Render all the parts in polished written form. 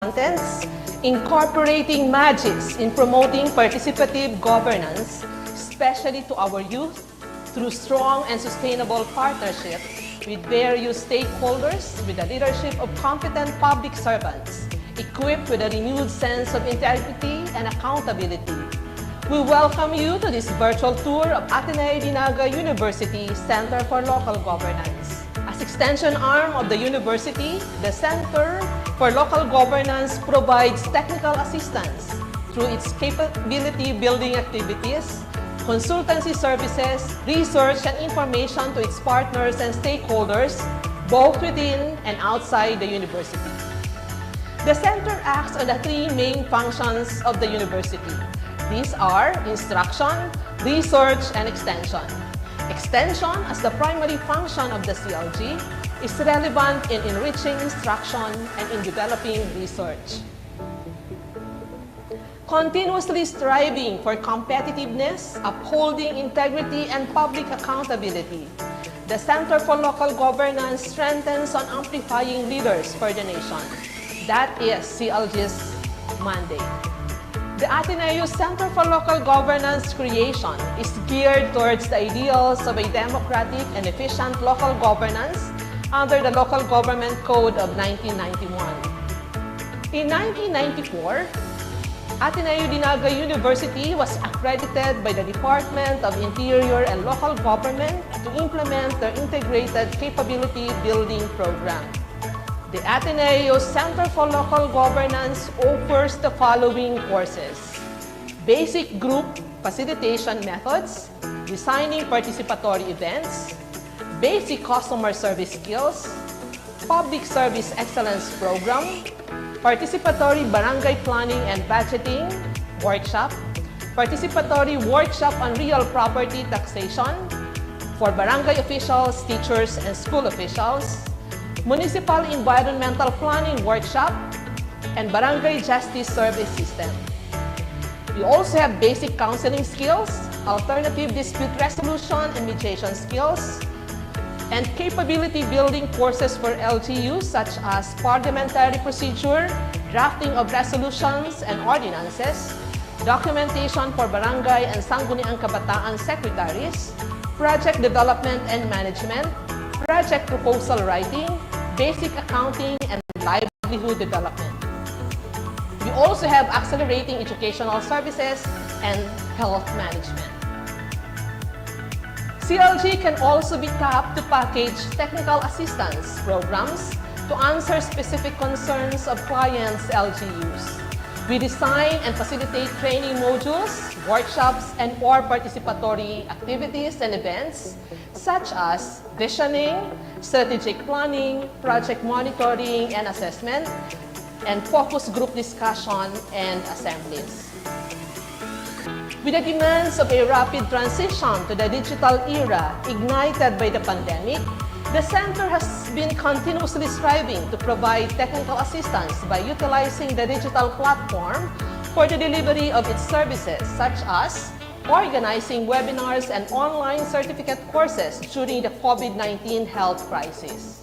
contents, incorporating magics in promoting participative governance, especially to our youth, through strong and sustainable partnership with various stakeholders with the leadership of competent public servants, equipped with a renewed sense of integrity and accountability. We welcome you to this virtual tour of Ateneo Dinaga University Center for Local Governance. As extension arm of the university, the Center for Local Governance provides technical assistance through its capability building activities, consultancy services, research and information to its partners and stakeholders, both within and outside the university. The center acts on the three main functions of the university. These are instruction, research, and extension. Extension, as the primary function of the CLG, is relevant in enriching instruction and in developing research. Continuously striving for competitiveness, upholding integrity, and public accountability, the Center for Local Governance strengthens on amplifying leaders for the nation. That is CLG's mandate. The Ateneo Center for Local Governance creation is geared towards the ideals of a democratic and efficient local governance under the Local Government Code of 1991. In 1994, Ateneo Dinaga University was accredited by the Department of Interior and Local Government to implement their integrated capability building program. The Ateneo Center for Local Governance offers the following courses: Basic Group Facilitation Methods, Designing Participatory Events, Basic Customer Service Skills, Public Service Excellence Program, Participatory Barangay Planning and Budgeting Workshop, Participatory Workshop on Real Property Taxation for barangay officials, teachers, and school officials, Municipal Environmental Planning Workshop, and Barangay Justice Service System. We also have basic counseling skills, alternative dispute resolution and mediation skills, and capability building courses for LGUs such as parliamentary procedure, drafting of resolutions and ordinances, documentation for barangay and sangguniang kabataan secretaries, project development and management, project proposal writing, basic accounting, and livelihood development. We also have accelerating educational services and health management. CLG can also be tapped to package technical assistance programs to answer specific concerns of clients' LGUs. We design and facilitate training modules, workshops, and/or participatory activities and events such as visioning, strategic planning, project monitoring and assessment, and focus group discussion and assemblies. With the demands of a rapid transition to the digital era ignited by the pandemic, the Center has been continuously striving to provide technical assistance by utilizing the digital platform for the delivery of its services, such as organizing webinars and online certificate courses during the COVID-19 health crisis.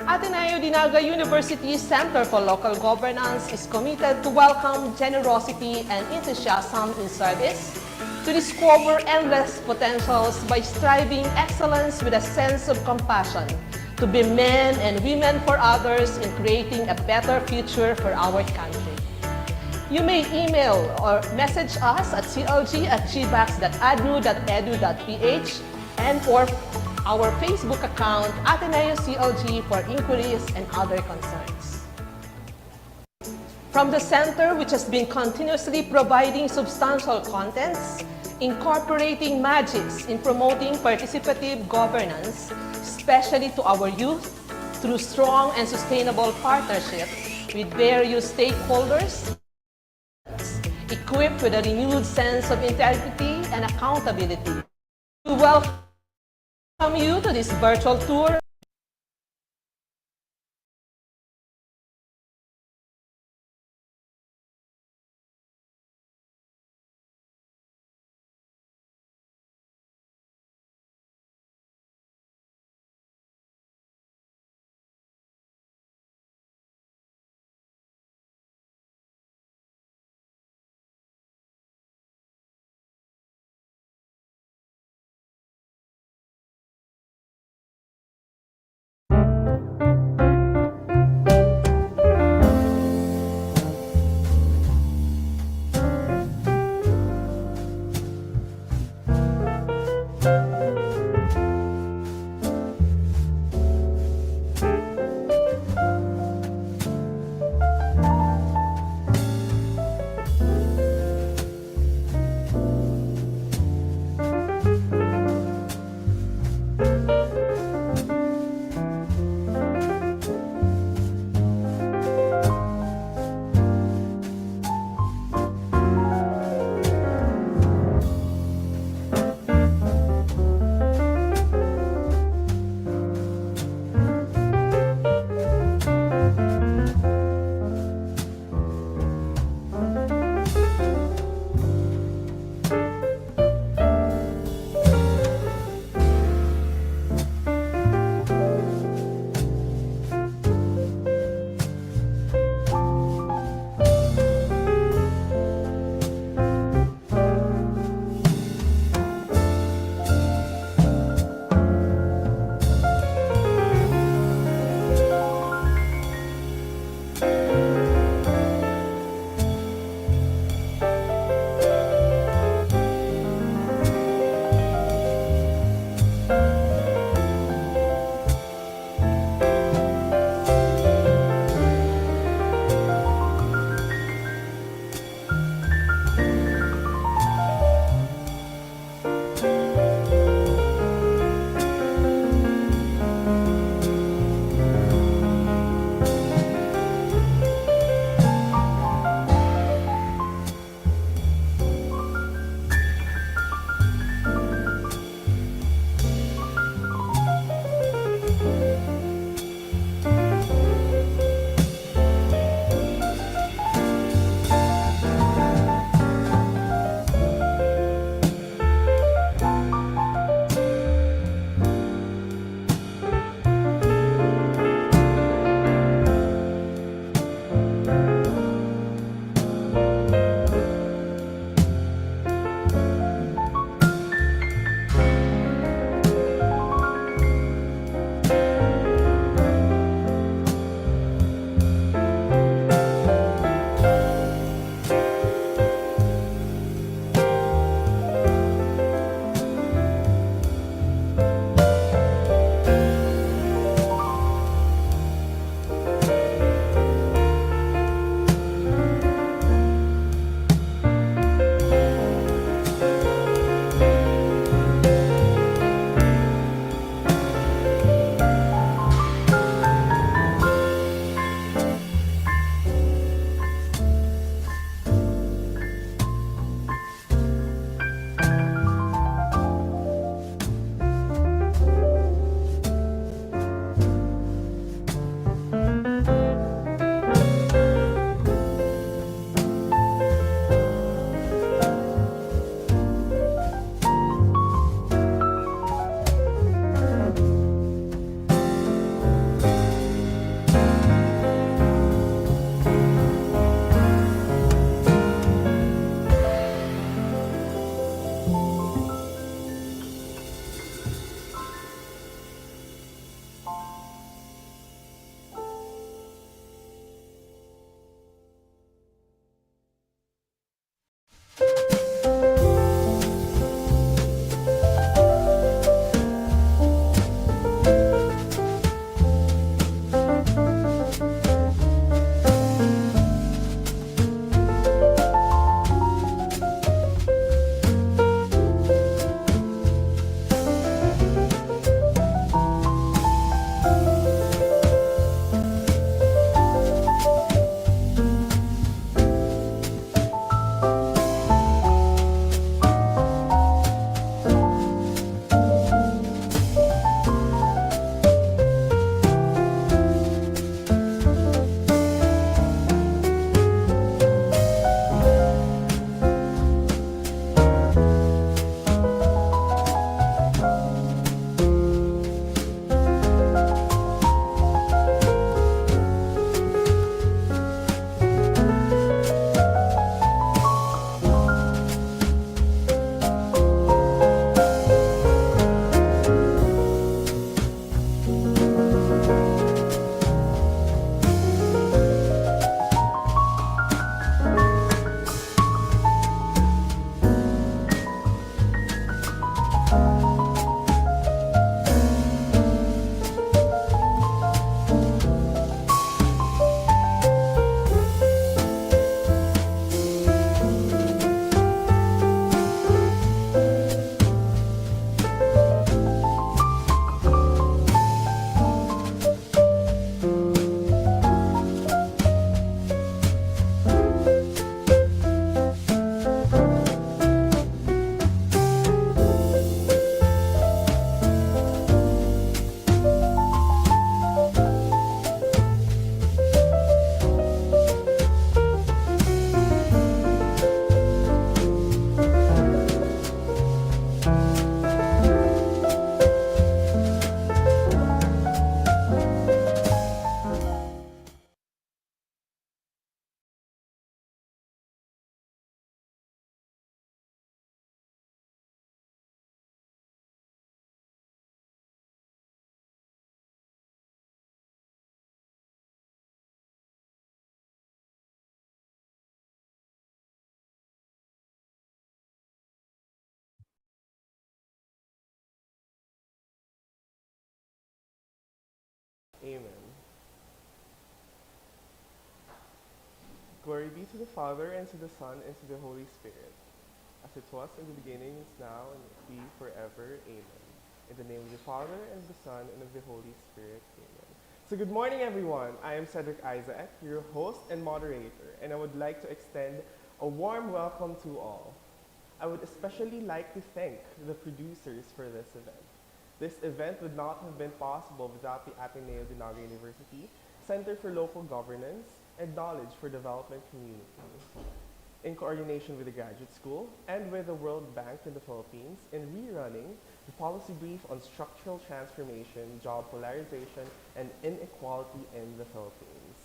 Ateneo Dinaga University Center for Local Governance is committed to welcome generosity and enthusiasm in service, to discover endless potentials by striving excellence with a sense of compassion, to be men and women for others in creating a better future for our country. You may email or message us at clg@gbax.adu.edu.ph and/or our Facebook account, Ateneo CLG, for inquiries and other concerns. From the Center, which has been continuously providing substantial contents, incorporating magics in promoting participative governance, especially to our youth, through strong and sustainable partnership with various stakeholders, equipped with a renewed sense of integrity and accountability. We welcome you to this virtual tour Amen. Glory be to the Father, and to the Son, and to the Holy Spirit, as it was in the beginning, is now, and will be forever. Amen. In the name of the Father, and of the Son, and of the Holy Spirit. Amen. So good morning, everyone. I am Cedric Isaac, your host and moderator, and I would like to extend a warm welcome to all. I would especially like to thank the producers for this event. This event would not have been possible without the Ateneo de Naga University Center for Local Governance and Knowledge for Development Community, in coordination with the Graduate School and with the World Bank in the Philippines in rerunning the policy brief on structural transformation, job polarization, and inequality in the Philippines.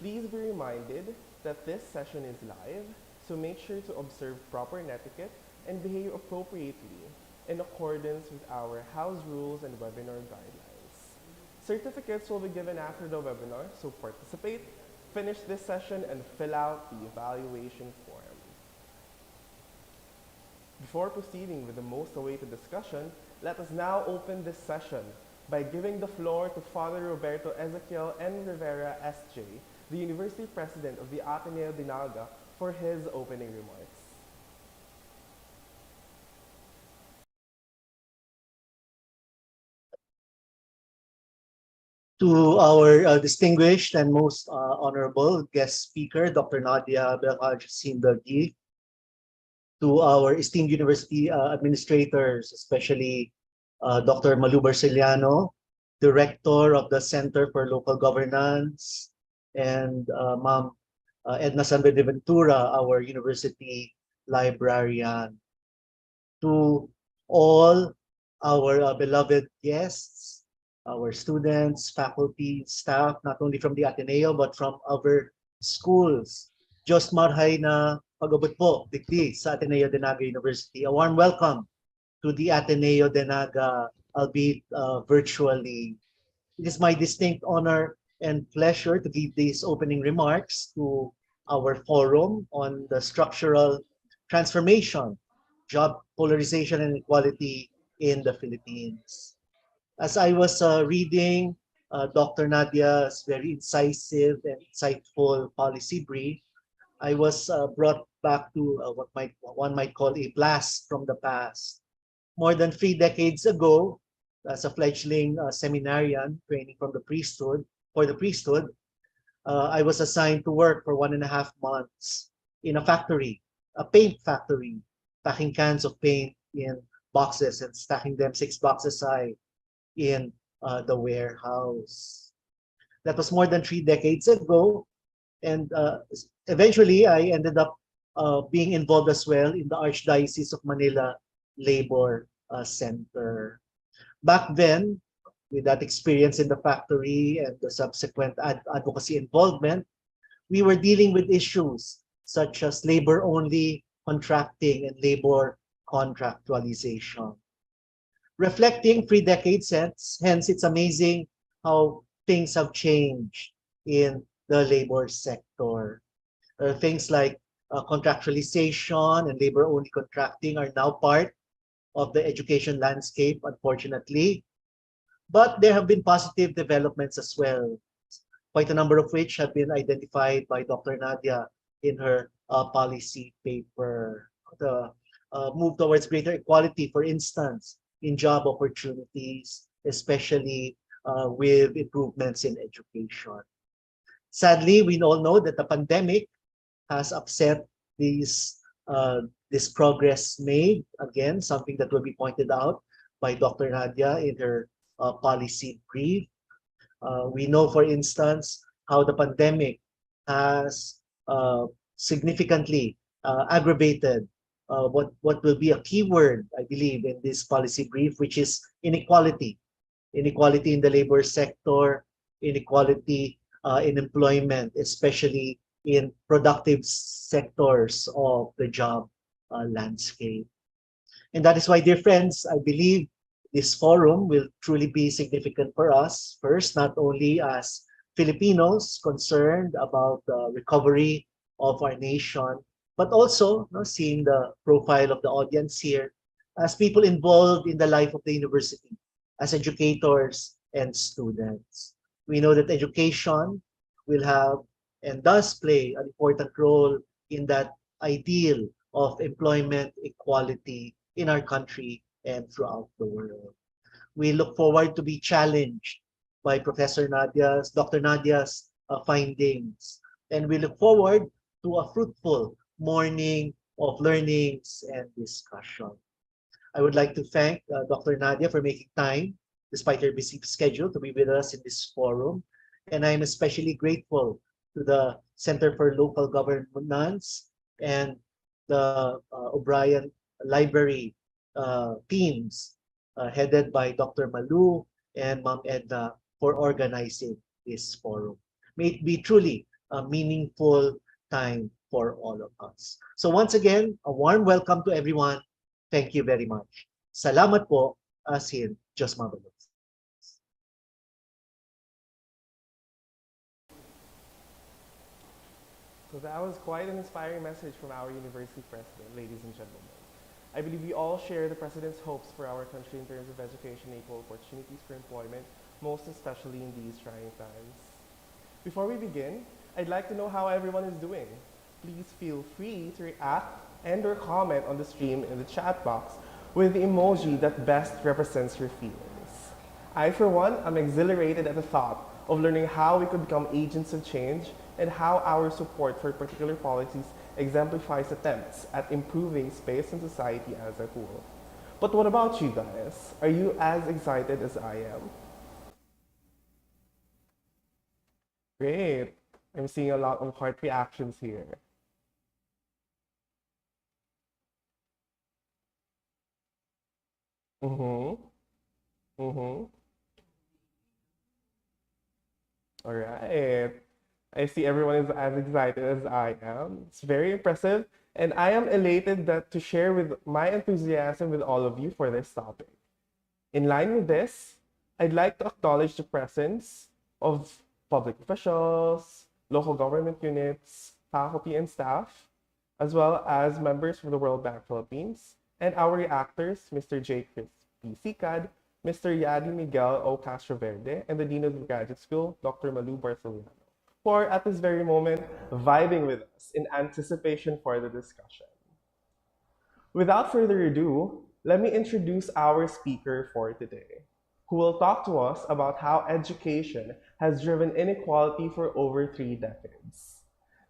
Please be reminded that this session is live, so make sure to observe proper etiquette and behave appropriately in accordance with our house rules and webinar guidelines. Certificates will be given after the webinar, so participate, finish this session, and fill out the evaluation form. Before proceeding with the most awaited discussion, let us now open this session by giving the floor to Father Roberto Ezequiel N. Rivera, S.J., the University President of the Ateneo de Naga, for his opening remarks. To our distinguished and most honorable guest speaker, Dr. Nadia Belhaj-Sindagi, to our esteemed university administrators, especially Dr. Malu Barceliano, Director of the Center for Local Governance, and Ma'am Edna San Ventura, our university librarian. To all our beloved guests, our students, faculty, staff, not only from the Ateneo but from other schools. Diyos marhay na pag-abot po digdi sa Ateneo de Naga University. A warm welcome to the Ateneo de Naga, albeit virtually. It is my distinct honor and pleasure to give these opening remarks to our forum on the structural transformation, job polarization and inequality in the Philippines. As I was reading Dr. Nadia's very incisive and insightful policy brief, I was brought back to one might call a blast from the past. More than 3 decades ago, as a fledgling seminarian training from the priesthood, for the priesthood, I was assigned to work for 1.5 months in a factory, a paint factory, packing cans of paint in boxes and stacking them 6 boxes high in the warehouse. That was more than 3 decades ago, and eventually I ended up being involved as well in the Archdiocese of Manila Labor Center. Back then, with that experience in the factory and the subsequent advocacy involvement, we were dealing with issues such as labor-only contracting and labor contractualization. Reflecting 3 decades hence it's amazing how things have changed in the labor sector. Things like contractualization and labor-only contracting are now part of the education landscape, unfortunately. But there have been positive developments as well, quite a number of which have been identified by Dr. Nadia in her policy paper. The move towards greater equality, for instance, in job opportunities, especially with improvements in education. Sadly, we all know that the pandemic has upset this progress made. Again, something that will be pointed out by Dr. Nadia in her policy brief. We know, for instance, how the pandemic has significantly aggravated what will be a keyword, I believe, in this policy brief, which is inequality. Inequality in the labor sector, inequality in employment, especially in productive sectors of the job landscape. And that is why, dear friends, I believe this forum will truly be significant for us. First, not only as Filipinos concerned about the recovery of our nation, but also seeing the profile of the audience here as people involved in the life of the university, as educators and students. We know that education will have and does play an important role in that ideal of employment equality in our country and throughout the world. We look forward to be challenged by Dr. Nadia's findings. And we look forward to a fruitful morning of learnings and discussion. I would like to thank Dr. Nadia for making time, despite her busy schedule, to be with us in this forum. And I'm especially grateful to the Center for Local Governance and the O'Brien Library teams headed by Dr. Malu and Ma'am Edna for organizing this forum. May it be truly a meaningful time for all of us. So once again, a warm welcome to everyone. Thank you very much. Salamat po, asin Diyos mabalot. So that was quite an inspiring message from our university president, ladies and gentlemen. I believe we all share the president's hopes for our country in terms of education and equal opportunities for employment, most especially in these trying times. Before we begin, I'd like to know how everyone is doing. Please feel free to react and or comment on the stream in the chat box with the emoji that best represents your feelings. I, for one, am exhilarated at the thought of learning how we could become agents of change and how our support for particular policies exemplifies attempts at improving space and society as a whole. But what about you guys? Are you as excited as I am? Great. I'm seeing a lot of heart reactions here. Mm-hmm. Mm-hmm. All right. I see everyone is as excited as I am. It's very impressive, and I am elated that to share with my enthusiasm with all of you for this topic. In line with this, I'd like to acknowledge the presence of public officials, local government units, faculty and staff, as well as members from the World Bank Philippines, and our reactors, Mr. J. Chris P. Sicad, Mr. Yadi Miguel O. Castroverde, and the Dean of the Graduate School, Dr. Malu Barcelona, who are at this very moment vibing with us in anticipation for the discussion. Without further ado, let me introduce our speaker for today, who will talk to us about how education has driven inequality for over 3 decades.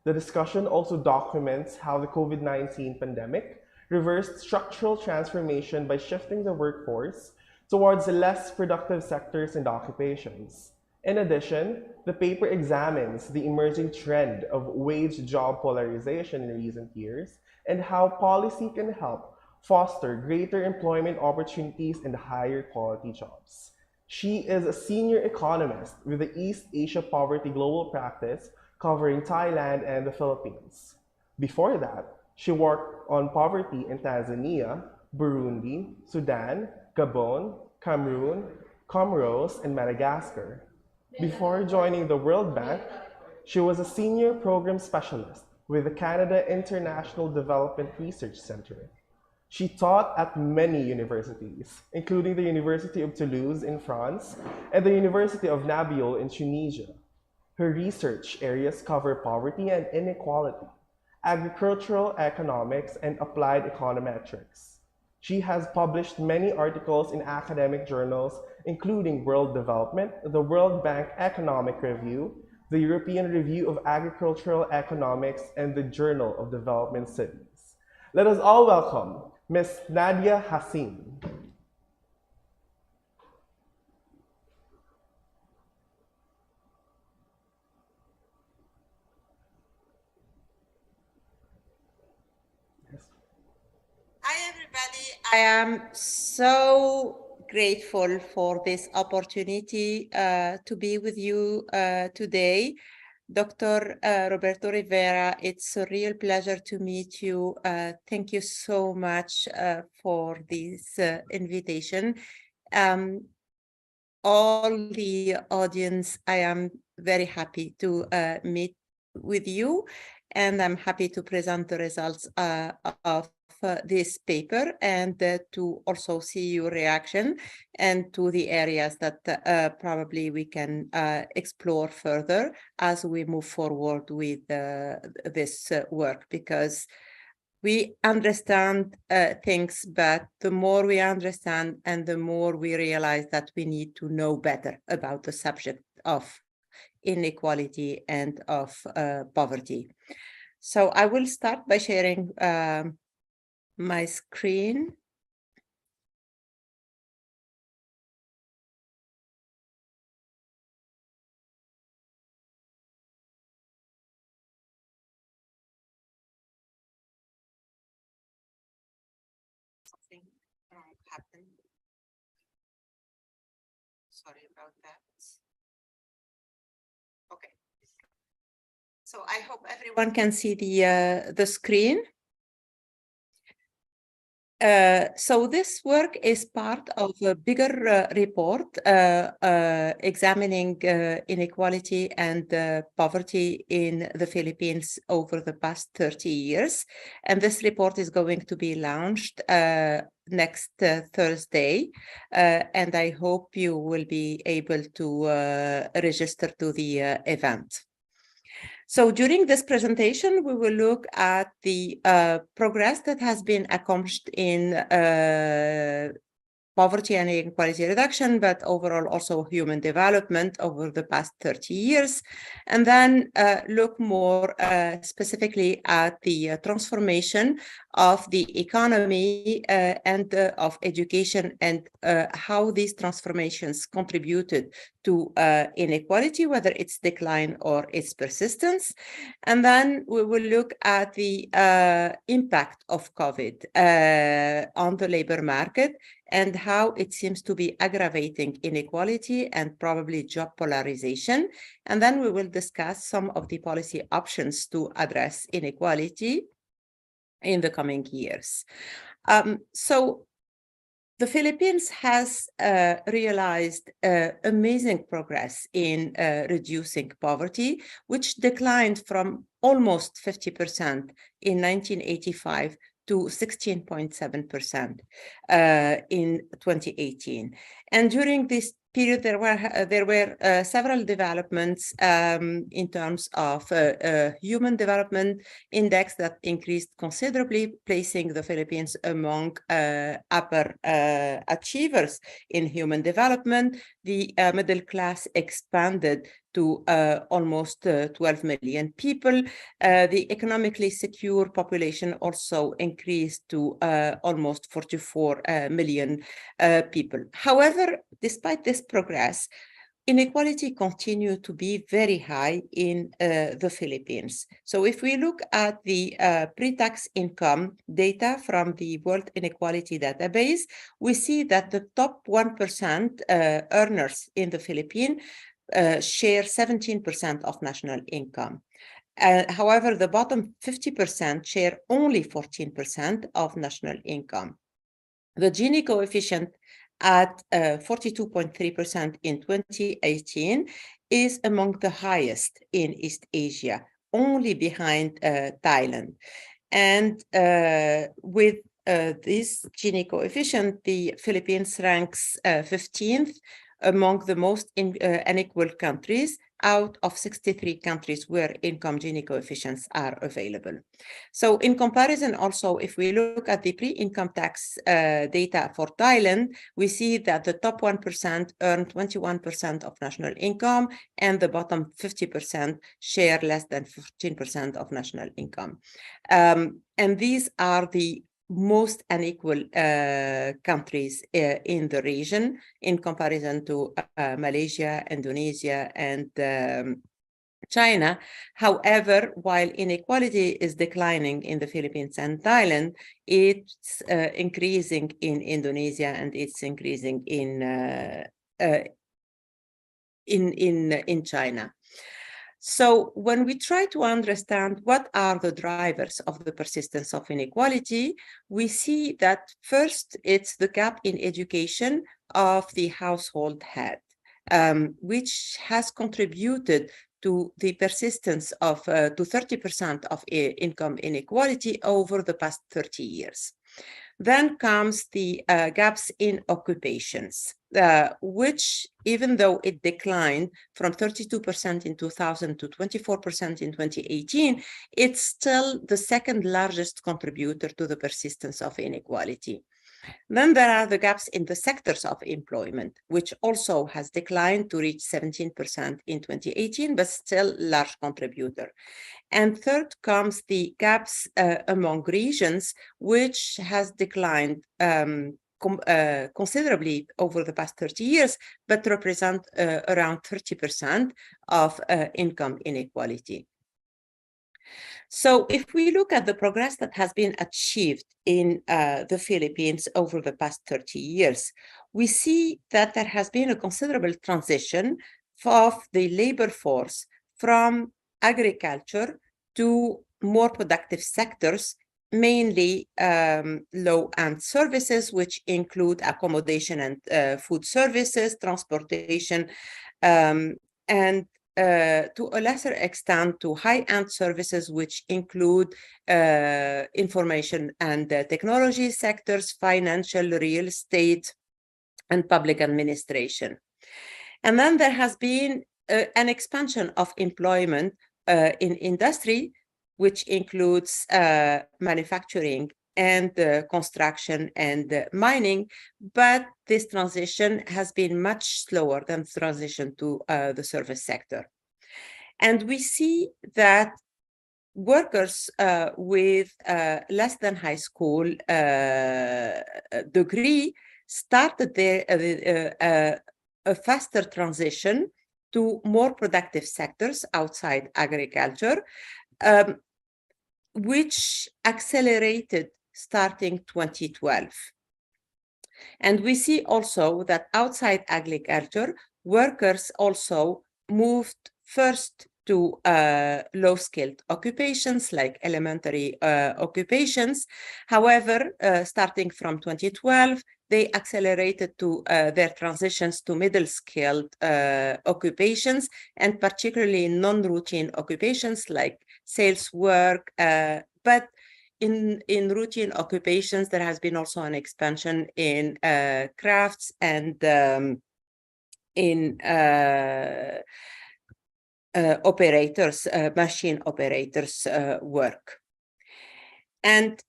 The discussion also documents how the COVID-19 pandemic reversed structural transformation by shifting the workforce towards less productive sectors and occupations. In addition, the paper examines the emerging trend of wage-job polarization in recent years and how policy can help foster greater employment opportunities and higher quality jobs. She is a senior economist with the East Asia Poverty Global Practice covering Thailand and the Philippines. Before that, she worked on poverty in Tanzania, Burundi, Sudan, Gabon, Cameroon, Comoros, and Madagascar. Before joining the World Bank, she was a senior program specialist with the Canada International Development Research Centre. She taught at many universities, including the University of Toulouse in France and the University of Nabil in Tunisia. Her research areas cover poverty and inequality, agricultural economics, and applied econometrics. She has published many articles in academic journals, including World Development, the World Bank Economic Review, the European Review of Agricultural Economics, and the Journal of Development Studies. Let us all welcome Ms. Nadia Hassim. Hi, everybody. I am so grateful for this opportunity to be with you today. Dr. Roberto Rivera, it's a real pleasure to meet you. Thank you so much for this invitation. All the audience, I am very happy to meet with you, and I'm happy to present the results of this paper and to also see your reaction and to the areas that probably we can explore further as we move forward with this work, because we understand things, but the more we understand and the more we realize that we need to know better about the subject of inequality and of poverty. So I will start by sharing my screen. Something wrong happened. Sorry about that. Okay. So I hope everyone can see the screen. So this work is part of a bigger report examining inequality and poverty in the Philippines over the past 30 years. And this report is going to be launched next Thursday. And I hope you will be able to register to the event. So during this presentation, we will look at the progress that has been accomplished in poverty and inequality reduction, but overall also human development over the past 30 years, and then look more specifically at the transformation of the economy and of education and how these transformations contributed to inequality, whether its decline or its persistence. And then we will look at the impact of COVID on the labor market and how it seems to be aggravating inequality and probably job polarization. And then we will discuss some of the policy options to address inequality in the coming years. So the Philippines has realized amazing progress in reducing poverty, which declined from almost 50% in 1985 to 16.7% in 2018. And during this period, there were several developments in terms of human development index that increased considerably, placing the Philippines among upper achievers in human development. The middle class expanded to almost 12 million people. The economically secure population also increased to almost 44 million people. However, despite this progress, inequality continued to be very high in the Philippines. So if we look at the pre-tax income data from the World Inequality Database, we see that the top 1% earners in the Philippines share 17% of national income. However, the bottom 50% share only 14% of national income. The Gini coefficient at 42.3% in 2018 is among the highest in East Asia, only behind Thailand. And with this Gini coefficient, the Philippines ranks 15th among the most unequal countries out of 63 countries where income Gini coefficients are available. So in comparison also, if we look at the pre-income tax data for Thailand, we see that the top 1% earn 21% of national income and the bottom 50% share less than 15% of national income. And these are the most unequal countries in the region in comparison to Malaysia, Indonesia, and China. However, while inequality is declining in the Philippines and Thailand, it's increasing in Indonesia and it's increasing in China. So when we try to understand what are the drivers of the persistence of inequality, we see that first it's the gap in education of the household head, which has contributed to the persistence of to 30% of income inequality over the past 30 years. Then comes the gaps in occupations, which, even though it declined from 32% in 2000 to 24% in 2018, it's still the second largest contributor to the persistence of inequality. Then there are the gaps in the sectors of employment, which also has declined to reach 17% in 2018, but still large contributor. And third comes the gaps among regions, which has declined considerably over the past 30 years, but represent around 30% of income inequality. So if we look at the progress that has been achieved in the Philippines over the past 30 years, we see that there has been a considerable transition of the labor force from agriculture to more productive sectors, mainly low-end services, which include accommodation and food services, transportation, and to a lesser extent to high-end services, which include information and technology sectors, financial, real estate, and public administration. And then there has been an expansion of employment in industry, which includes manufacturing and construction and mining, but this transition has been much slower than the transition to the service sector. And we see that workers with less than high school degree started a faster transition to more productive sectors outside agriculture, which accelerated starting 2012. And we see also that outside agriculture, workers also moved first to low-skilled occupations like elementary occupations. However, starting from 2012, they accelerated to their transitions to middle-skilled occupations, and particularly non-routine occupations like sales work. But in routine occupations, there has been also an expansion in crafts and in operators, machine operators work. And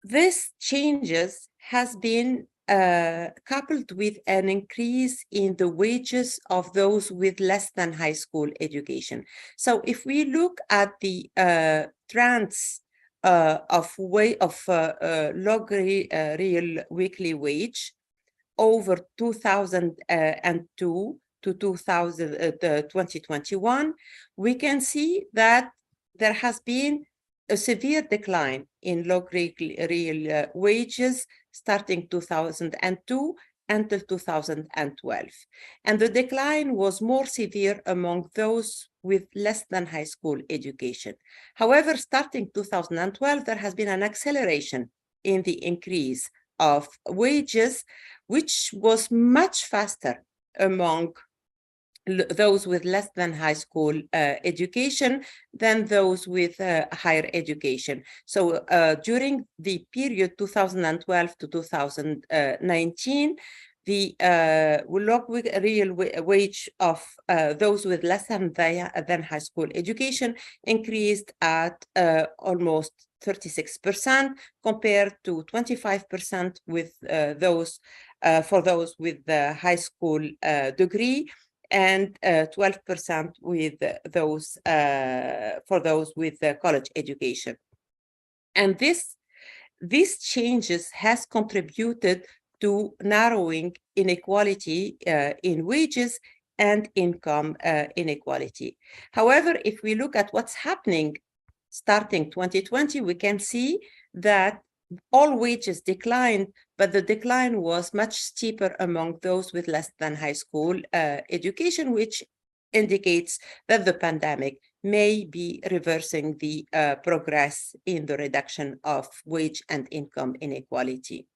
this changes has been coupled with an increase in the wages of those with less than high school education. So if we look at the trends of log real weekly wage over 2002 to 2021, we can see that there has been a severe decline in log real wages starting 2002 until 2012. And the decline was more severe among those with less than high school education. However, starting 2012, there has been an acceleration in the increase of wages, which was much faster among those with less than high school education than those with higher education. So during the period 2012 to 2019, the real wage of those with less than high school education increased at almost 36% compared to 25% with those for those with the high school degree, and 12% with those for those with college education. And these changes has contributed to narrowing inequality in wages and income inequality. However, if we look at what's happening starting 2020, we can see that all wages declined, but the decline was much steeper among those with less than high school education, which indicates that the pandemic may be reversing the progress in the reduction of wage and income inequality.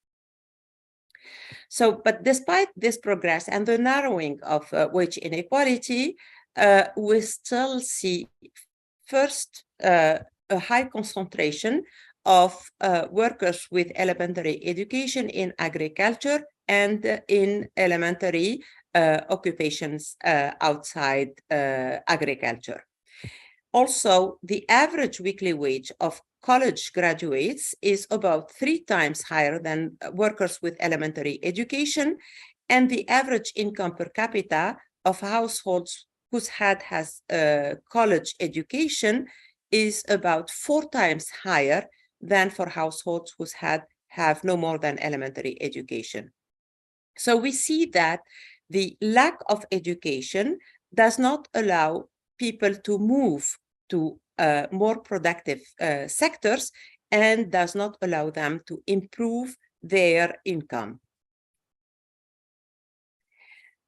So, but despite this progress and the narrowing of wage inequality, we still see first a high concentration of workers with elementary education in agriculture and in elementary occupations outside agriculture. Also, the average weekly wage of college graduates is about 3 times higher than workers with elementary education, and the average income per capita of households whose has college education is about 4 times higher than for households whose have no more than elementary education. So we see that the lack of education does not allow people to move to more productive sectors and does not allow them to improve their income.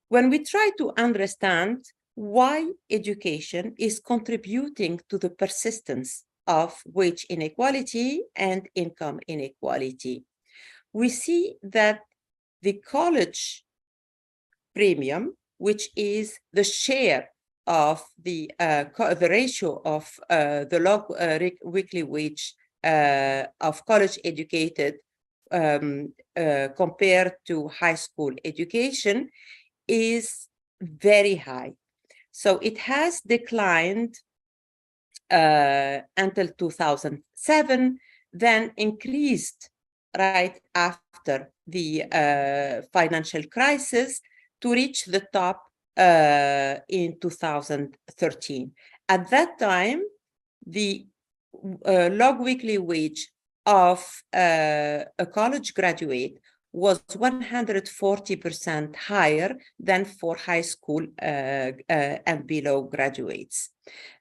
When we try to understand why education is contributing to the persistence of wage inequality and income inequality, we see that the college premium, which is the share of the ratio of the log weekly wage of college educated compared to high school education, is very high. So it has declined until 2007, then increased right after the financial crisis to reach the top in 2013. At that time, the log weekly wage of a college graduate was 140% higher than for high school and below graduates.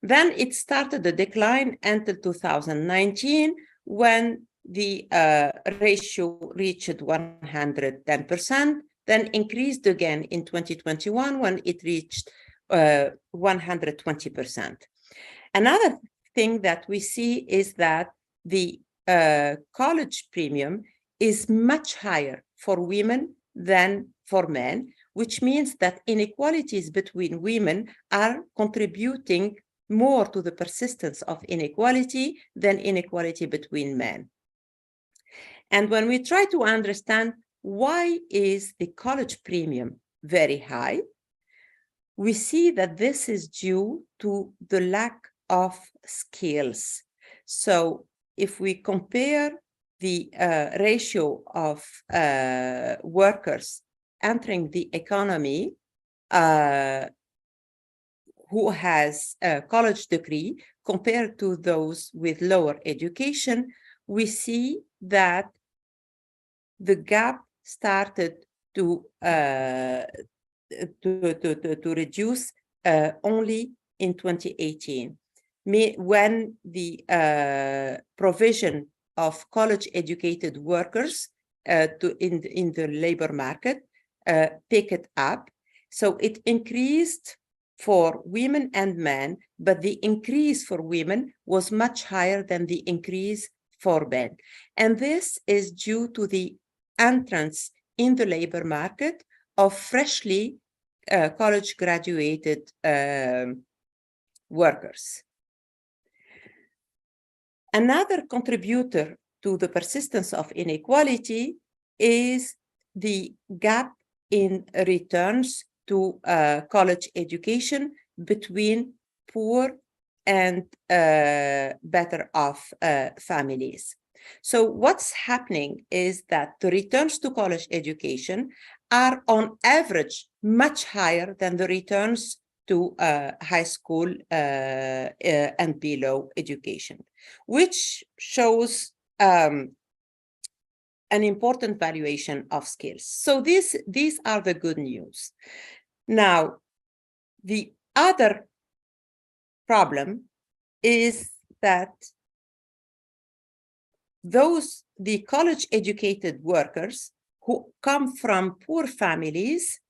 Then it started the decline until 2019, when the ratio reached 110%, then increased again in 2021 when it reached 120%. Another thing that we see is that the college premium is much higher for women than for men, which means that inequalities between women are contributing more to the persistence of inequality than inequality between men. And when we try to understand why is the college premium very high, we see that this is due to the lack of skills. So if we compare the ratio of workers entering the economy who has a college degree compared to those with lower education, we see that the gap started to reduce only in 2018, when the provision of college-educated workers in the labor market picked up. So it increased for women and men, but the increase for women was much higher than the increase for men. And this is due to the entrance in the labor market of freshly college graduated workers. Another contributor to the persistence of inequality is the gap in returns to college education between poor and better off families. So what's happening is that the returns to college education are on average much higher than the returns to high school and below education, which shows an important valuation of skills. So these are the good news. Now, the other problem is that the college-educated workers who come from poor families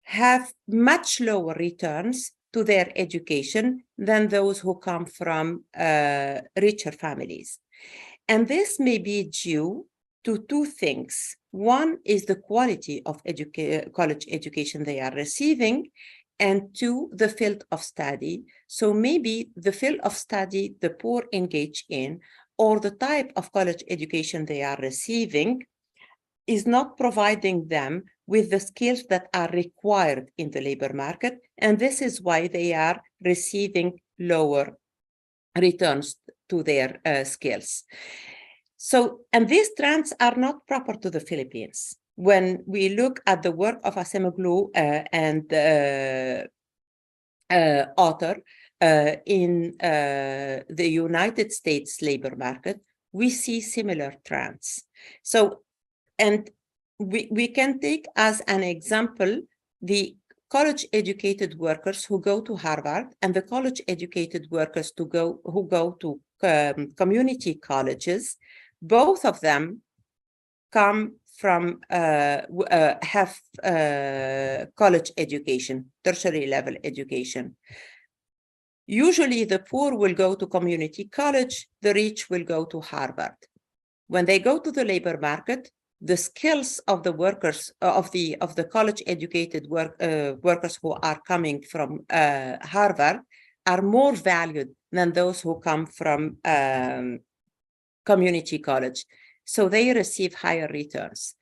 have much lower returns to their education than those who come from richer families. And this may be due to two things. One is the quality of college education they are receiving, and two, the field of study. So maybe the field of study the poor engage in, or the type of college education they are receiving, is not providing them with the skills that are required in the labor market. And this is why they are receiving lower returns to their skills. So, and these trends are not proper to the Philippines. When we look at the work of Asemoglu and author in the United States labor market, we see similar trends. So, and we can take as an example the college-educated workers who go to Harvard and the college-educated workers who go to community colleges. Both of them come from have college education, tertiary level education. Usually the poor will go to community college, the rich will go to Harvard. When they go to the labor market, the skills of the workers of the college educated workers who are coming from Harvard are more valued than those who come from community college. So they receive higher returns.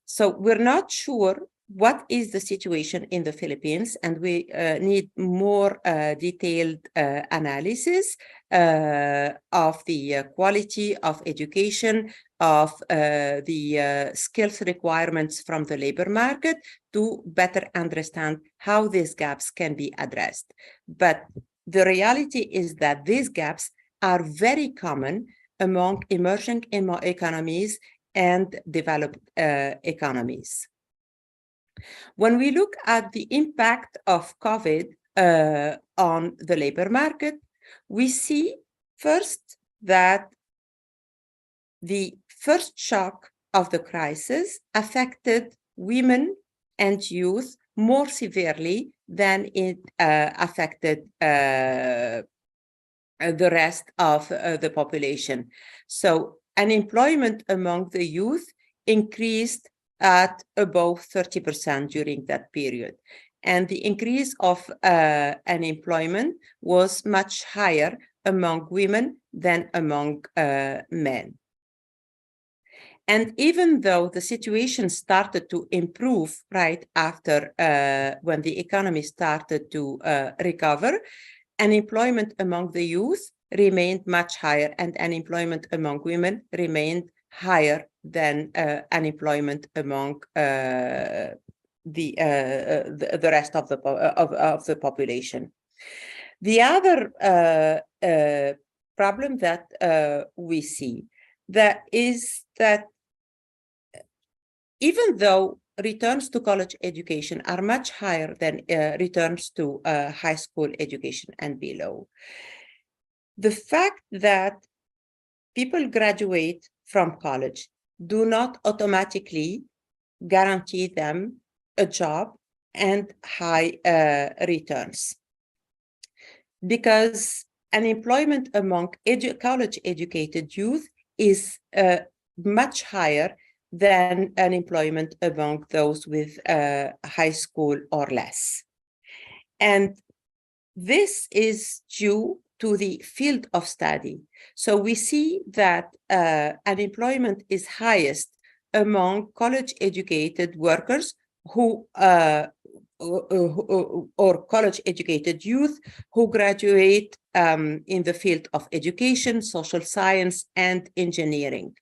So we're not sure what is the situation in the Philippines, and we need more detailed analysis of the quality of education, of the skills requirements from the labor market to better understand how these gaps can be addressed. But the reality is that these gaps are very common among emerging economies and developed economies. When we look at the impact of COVID on the labor market, we see first that the first shock of the crisis affected women and youth more severely than it affected the rest of the population. So unemployment among the youth increased at above 30% during that period. And the increase of unemployment was much higher among women than among men. And even though the situation started to improve right after when the economy started to recover, unemployment among the youth remained much higher, and unemployment among women remained higher than unemployment among the rest of the population. The other problem that we see is that even though returns to college education are much higher than returns to high school education and below, the fact that people graduate from college do not automatically guarantee them a job and high returns, because unemployment among college-educated youth is much higher than unemployment among those with high school or less. And this is due to the field of study. So we see that unemployment is highest among college-educated workers who or college-educated youth who graduate in the field of education, social science, and engineering.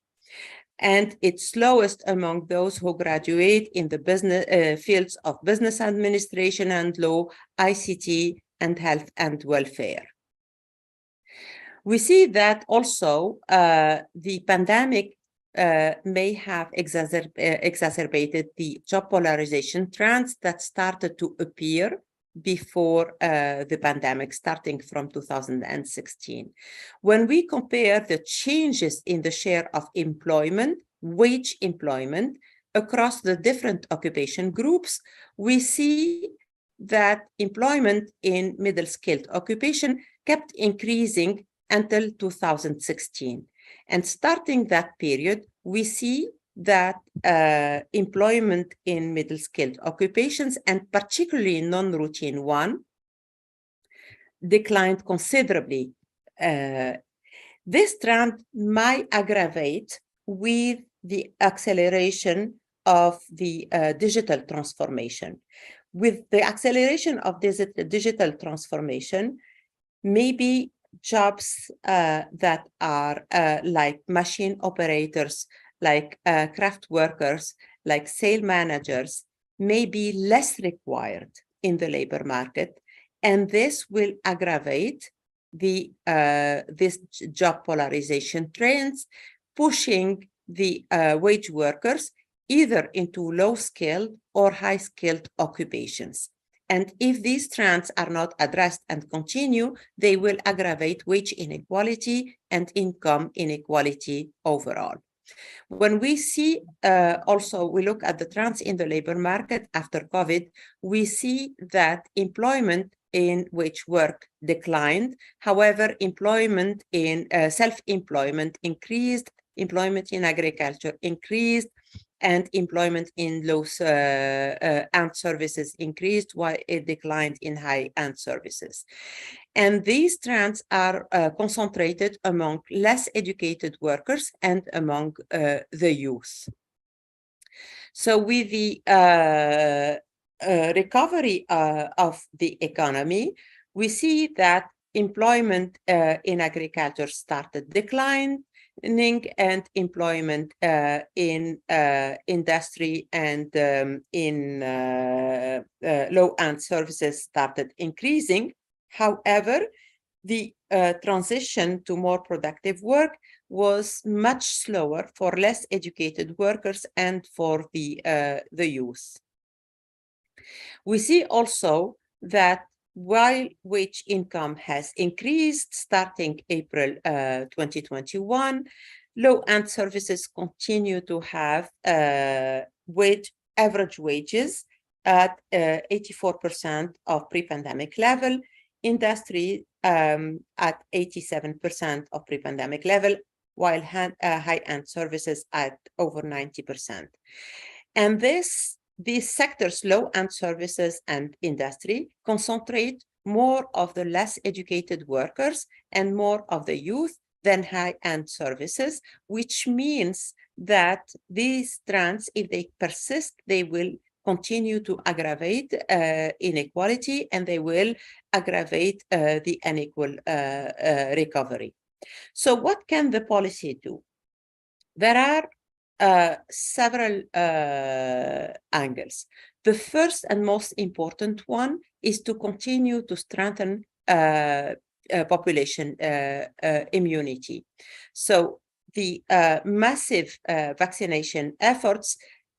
And it's lowest among those who graduate in the business fields of business administration and law, ICT, and health and welfare. We see that also the pandemic may have exacerbated the job polarization trends that started to appear before the pandemic, starting from 2016. When we compare the changes in the share of employment, wage employment, across the different occupation groups, we see that employment in middle-skilled occupation kept increasing until 2016. And starting that period, we see that employment in middle-skilled occupations, and particularly non-routine one, declined considerably. This trend might aggravate with the acceleration of the digital transformation. With the acceleration of digital transformation, maybe jobs that are like machine operators, like craft workers, like sale managers, may be less required in the labor market, and this will aggravate the this job polarization trends, pushing the wage workers either into low-skilled or high-skilled occupations. And if these trends are not addressed and continue, they will aggravate wage inequality and income inequality overall. When we see also, we look at the trends in the labor market after COVID, we see that employment in which work declined. However, employment in self-employment increased, employment in agriculture increased, and employment in low-end services increased, while it declined in high-end services. And these trends are concentrated among less educated workers and among the youth. So with the recovery of the economy, we see that employment in agriculture started declining, and employment in industry and in low-end services started increasing. However, the transition to more productive work was much slower for less educated workers and for the youth. We see also that while wage income has increased starting April 2021, low-end services continue to have average wages at 84% of pre-pandemic level, industry at 87% of pre-pandemic level, while high-end services at over 90%. And these sectors, low-end services and industry, concentrate more of the less educated workers and more of the youth than high-end services, which means that these trends, if they persist, they will continue to aggravate inequality, and they will aggravate the unequal recovery. So what can the policy do? There are several angles. The first and most important one is to continue to strengthen population immunity. So the massive vaccination efforts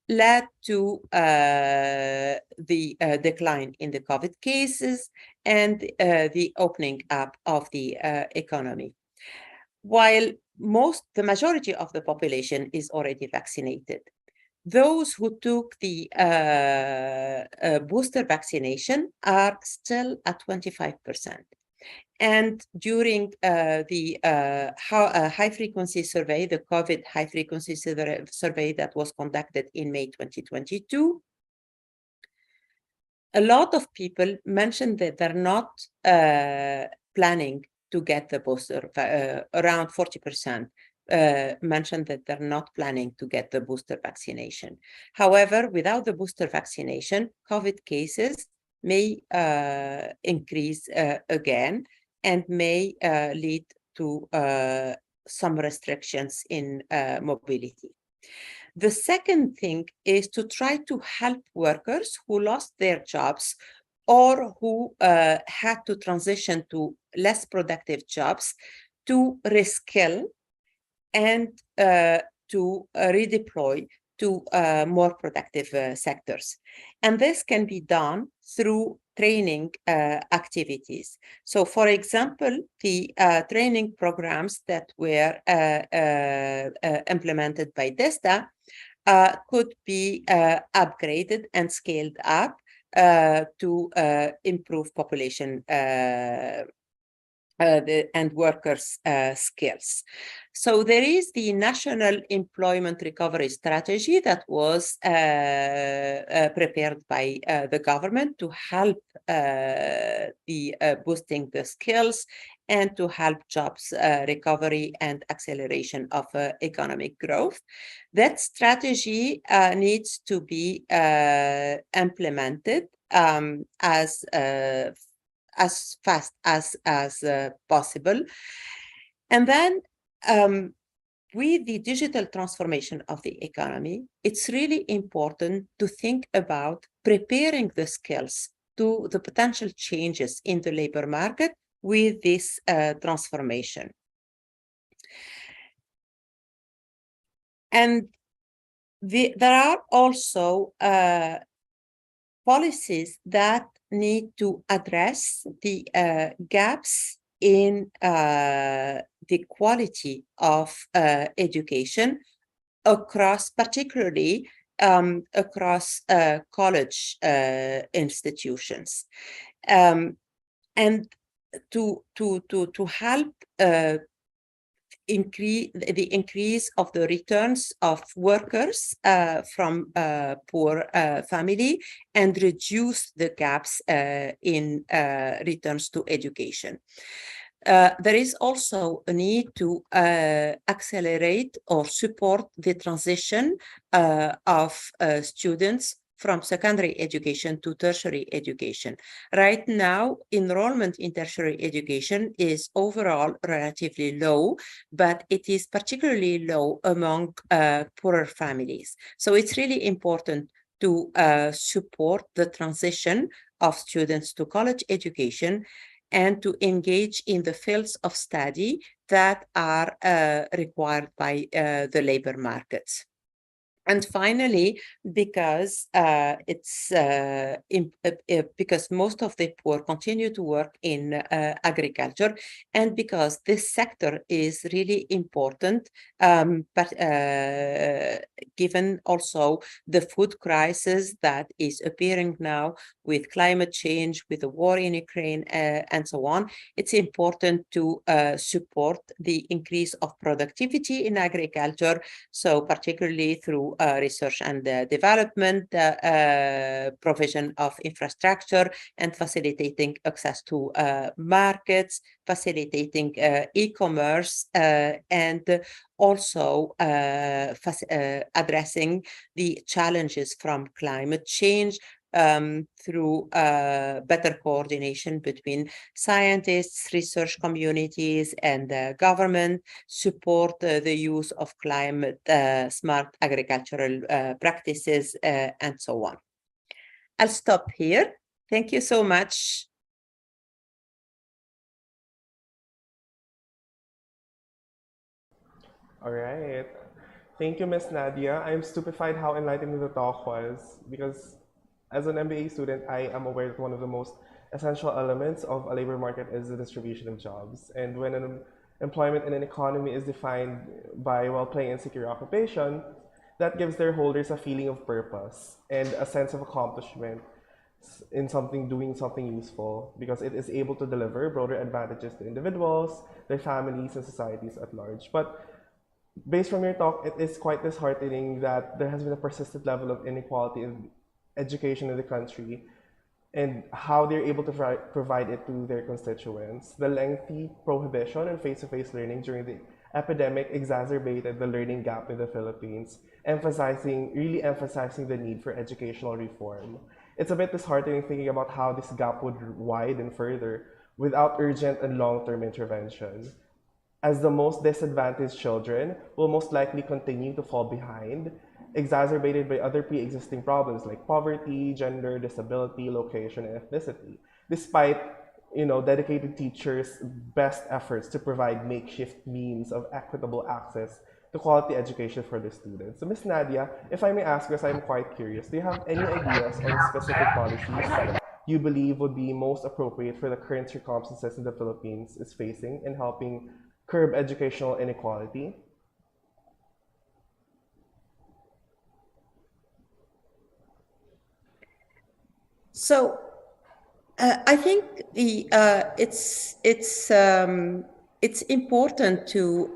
led to the decline in the COVID cases and the opening up of the economy. While the majority of the population is already vaccinated, those who took the booster vaccination are still at 25%. And during the high-frequency survey, the COVID high-frequency survey that was conducted in May 2022, a lot of people mentioned that they're not planning to get the booster. Around 40% mentioned that they're not planning to get the booster vaccination. However, without the booster vaccination, COVID cases may increase again and may lead to some restrictions in mobility. The second thing is to try to help workers who lost their jobs or who had to transition to less productive jobs to reskill and to redeploy to more productive sectors. And this can be done through training activities. So, for example, the training programs that were implemented by DESTA could be upgraded and scaled up to improve population and workers' skills. So there is the National Employment Recovery Strategy that was prepared by the government to help boosting the skills and to help jobs recovery and acceleration of economic growth. That strategy needs to be implemented as fast as possible. And then with the digital transformation of the economy, it's really important to think about preparing the skills to the potential changes in the labor market with this transformation. And there are also policies that need to address the gaps in the quality of education across, particularly across college institutions, and to help increase of the returns of workers from poor family and reduce the gaps in returns to education. There is also a need to accelerate or support the transition of students from secondary education to tertiary education. Right now, enrollment in tertiary education is overall relatively low, but it is particularly low among poorer families. So it's really important to support the transition of students to college education and to engage in the fields of study that are required by the labor markets. And finally, because because most of the poor continue to work in agriculture, and because this sector is really important, but given also the food crisis that is appearing now with climate change, with the war in Ukraine, and so on, it's important to support the increase of productivity in agriculture. So particularly through research and development, provision of infrastructure, and facilitating access to markets, facilitating e-commerce, and also addressing the challenges from climate change through better coordination between scientists, research communities, and government, support the use of climate smart agricultural practices, and so on. I'll stop here. Thank you so much. All right. Thank you, Miss Nadia. I'm stupefied how enlightening the talk was because as an MBA student, I am aware that one of the most essential elements of a labor market is the distribution of jobs. And when employment in an economy is defined by well-paying and secure occupation, that gives their holders a feeling of purpose and a sense of accomplishment in doing something useful because it is able to deliver broader advantages to individuals, their families, and societies at large. But based from your talk, it is quite disheartening that there has been a persistent level of inequality in education in the country and how they're able to provide it to their constituents. The lengthy prohibition on face-to-face learning during the epidemic exacerbated the learning gap in the Philippines, really emphasizing the need for educational reform. It's a bit disheartening thinking about how this gap would widen further without urgent and long-term intervention, as the most disadvantaged children will most likely continue to fall behind, exacerbated by other pre-existing problems like poverty, gender, disability, location, and ethnicity, despite dedicated teachers' best efforts to provide makeshift means of equitable access to quality education for the students. So Ms. Nadia, if I may ask, because I'm quite curious, do you have any ideas on specific policies you believe would be most appropriate for the current circumstances in the Philippines is facing in helping curb educational inequality? So I think it's important to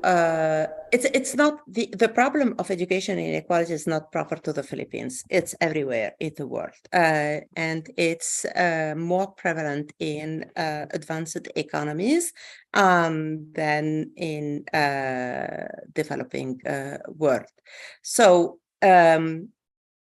it's not the problem of education inequality is not proper to the Philippines. It's everywhere in the world, and it's more prevalent in advanced economies than in developing world. So.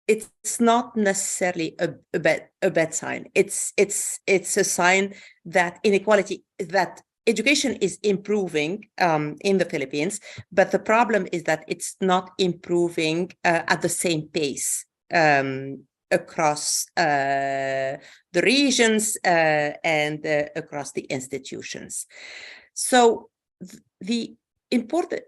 It's not necessarily a bad sign. It's a sign that inequality, that education is improving in the Philippines, but the problem is that it's not improving at the same pace across the regions and across the institutions. So the important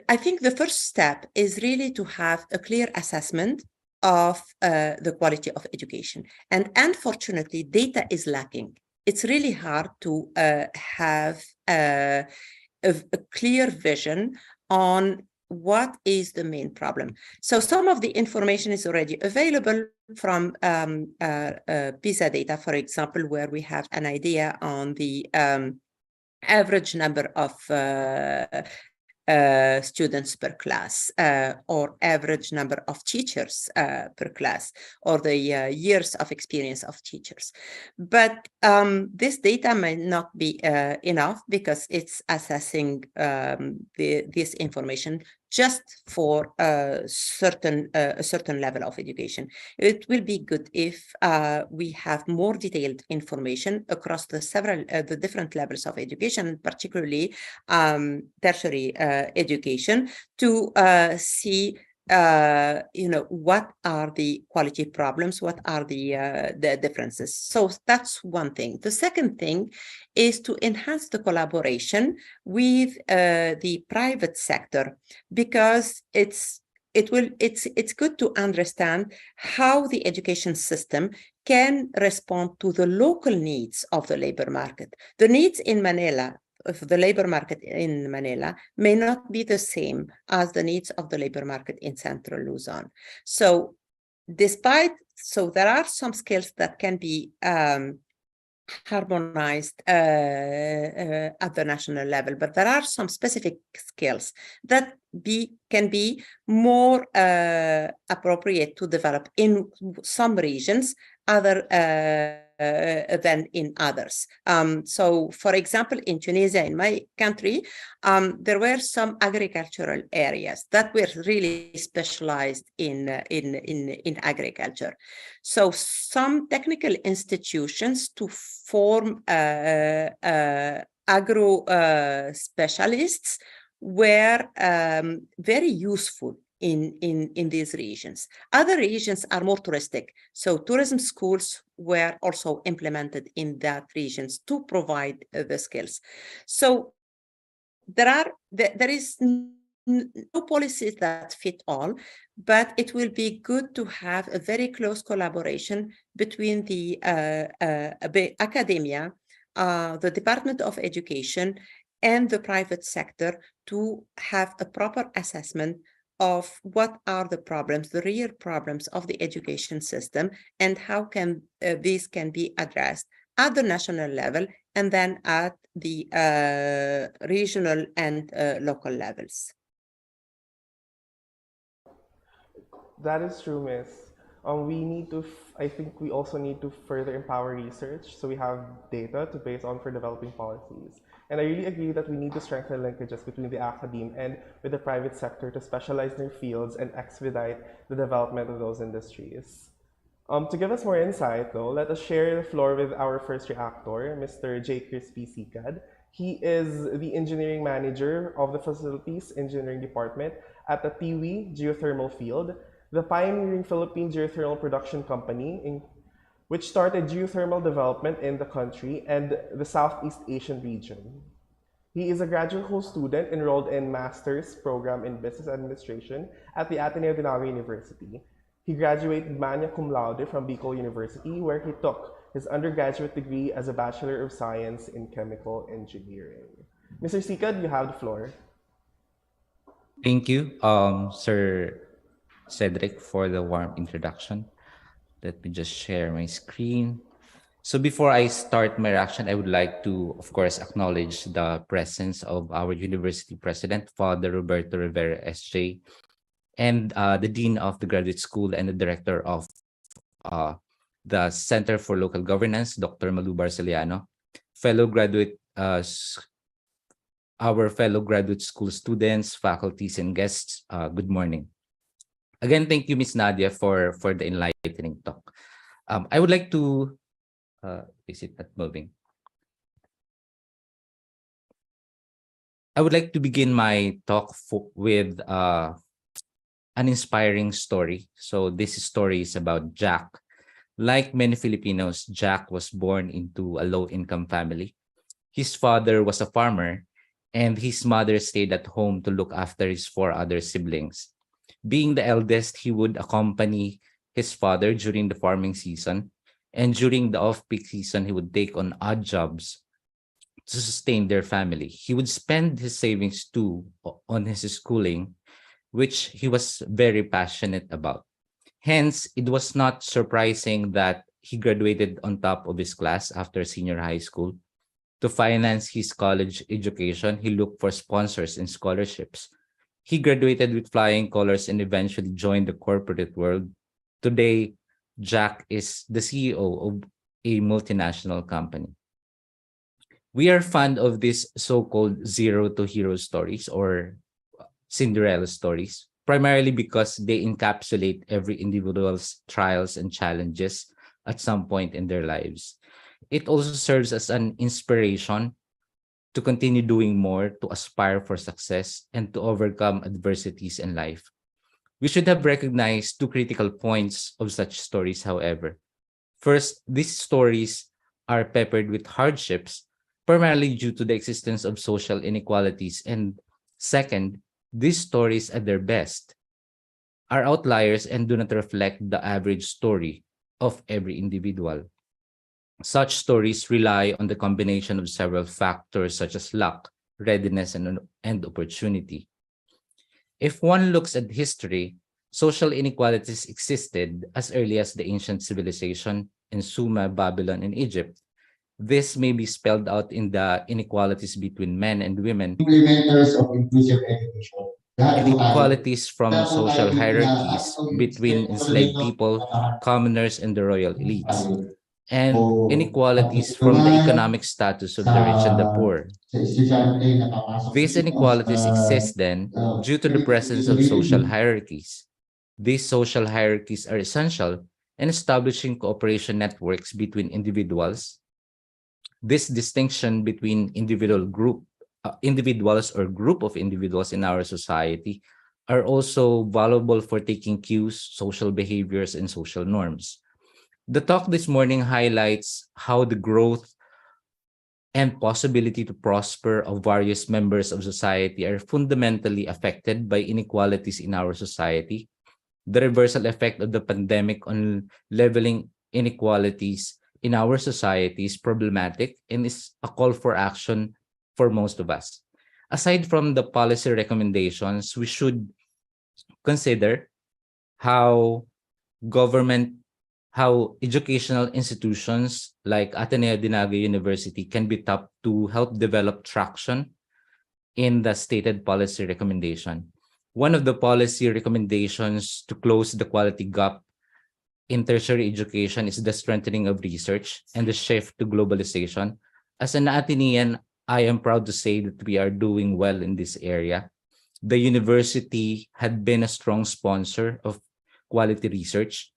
I think the first step is really to have a clear assessment of the quality of education. And unfortunately, data is lacking. It's really hard to have a clear vision on what is the main problem. So some of the information is already available from PISA data, for example, where we have an idea on the average number of students per class, or average number of teachers per class, or the years of experience of teachers. But this data may not be enough because it's assessing this information just for a certain level of education. It will be good if we have more detailed information across the different levels of education, particularly tertiary education, to see what are the quality problems, what are the differences. So that's one thing. The second thing is to enhance the collaboration with the private sector, because it's good to understand how the education system can respond to the local needs of the labor market. The needs in Manila, of the labor market in Manila, may not be the same as the needs of the labor market in Central Luzon. So there are some skills that can be harmonized at the national level, but there are some specific skills that can be more appropriate to develop in some regions other than in others. So, for example, in Tunisia, in my country, there were some agricultural areas that were really specialized in agriculture. So, some technical institutions to form agro specialists were very useful in these regions. Other regions are more touristic. So tourism schools were also implemented in that regions to provide the skills. So there is no policies that fit all, but it will be good to have a very close collaboration between the academia, the Department of Education, and the private sector to have a proper assessment of what are the problems, the real problems of the education system, and how can these can be addressed at the national level and then at the regional and local levels. That is true, Miss. We need to, I think we also need to further empower research so we have data to base on for developing policies. And I really agree that we need to strengthen linkages between the academe and with the private sector to specialize in their fields and expedite the development of those industries. To give us more insight, though, let us share the floor with our first reactor, Mr. J. Crispy Sikad. He is the engineering manager of the Facilities Engineering Department at the Tiwi Geothermal Field, the pioneering Philippine geothermal production company, which started geothermal development in the country and the Southeast Asian region. He is a graduate school student enrolled in Master's Program in Business Administration at the Ateneo de Naga University. He graduated magna cum laude from Bicol University, where he took his undergraduate degree as a Bachelor of Science in Chemical Engineering. Mr. Sikad, you have the floor. Thank you, Sir Cedric, for the warm introduction. Let me just share my screen. So before I start my reaction, I would like to, of course, acknowledge the presence of our university president, Father Roberto Rivera, SJ, and the Dean of the Graduate School and the Director of uh, the Center for Local Governance, Dr. Malu Barceliano, fellow graduate, our fellow graduate school students, faculties, and guests, good morning. Again, thank you, Ms. Nadia, for the enlightening talk. I would like to, is it not moving? I would like to begin my talk with an inspiring story. So this story is about Jack. Like many Filipinos, Jack was born into a low-income family. His father was a farmer, and his mother stayed at home to look after his four other siblings. Being the eldest, he would accompany his father during the farming season, and during the off-peak season, he would take on odd jobs to sustain their family. He would spend his savings too on his schooling, which he was very passionate about. Hence, it was not surprising that he graduated on top of his class after senior high school. To finance his college education, he looked for sponsors and scholarships. He graduated with flying colors and eventually joined the corporate world. Today, Jack is the CEO of a multinational company. We are fond of these so-called zero to hero stories or Cinderella stories, primarily because they encapsulate every individual's trials and challenges at some point in their lives. It also serves as an inspiration to continue doing more, to aspire for success, and to overcome adversities in life. We should have recognized two critical points of such stories, however. First, these stories are peppered with hardships, primarily due to the existence of social inequalities. And second, these stories at their best are outliers and do not reflect the average story of every individual. Such stories rely on the combination of several factors such as luck, readiness, and opportunity. If one looks at history, social inequalities existed as early as the ancient civilization in Sumer, Babylon, and Egypt. This may be spelled out in the inequalities between men and women, Implementers of inclusive education. Lahat po tayo. inequalities from Lahat po tayo social dito na kahit hierarchies kung between schedule enslaved ninyo, people, commoners, and the royal elites, tayo. and So, inequalities from the pagtutulungan economic status of sa the rich and the poor. estudyante na papasok These dito sa inequalities exist then due to the presence of social hierarchies. These social hierarchies are essential in establishing cooperation networks between individuals. This distinction between individuals or group of individuals in our society are also valuable for taking cues, social behaviors, and social norms. The talk this morning highlights how the growth and possibility to prosper of various members of society are fundamentally affected by inequalities in our society. The reversal effect of the pandemic on leveling inequalities in our society is problematic and is a call for action for most of us. Aside from the policy recommendations, we should consider how government, how educational institutions like Ateneo Dinaga University can be tapped to help develop traction in the stated policy recommendation. One of the policy recommendations to close the quality gap in tertiary education is the strengthening of research and the shift to globalization. As an Atenean, I am proud to say that we are doing well in this area. The university had been a strong sponsor of quality research,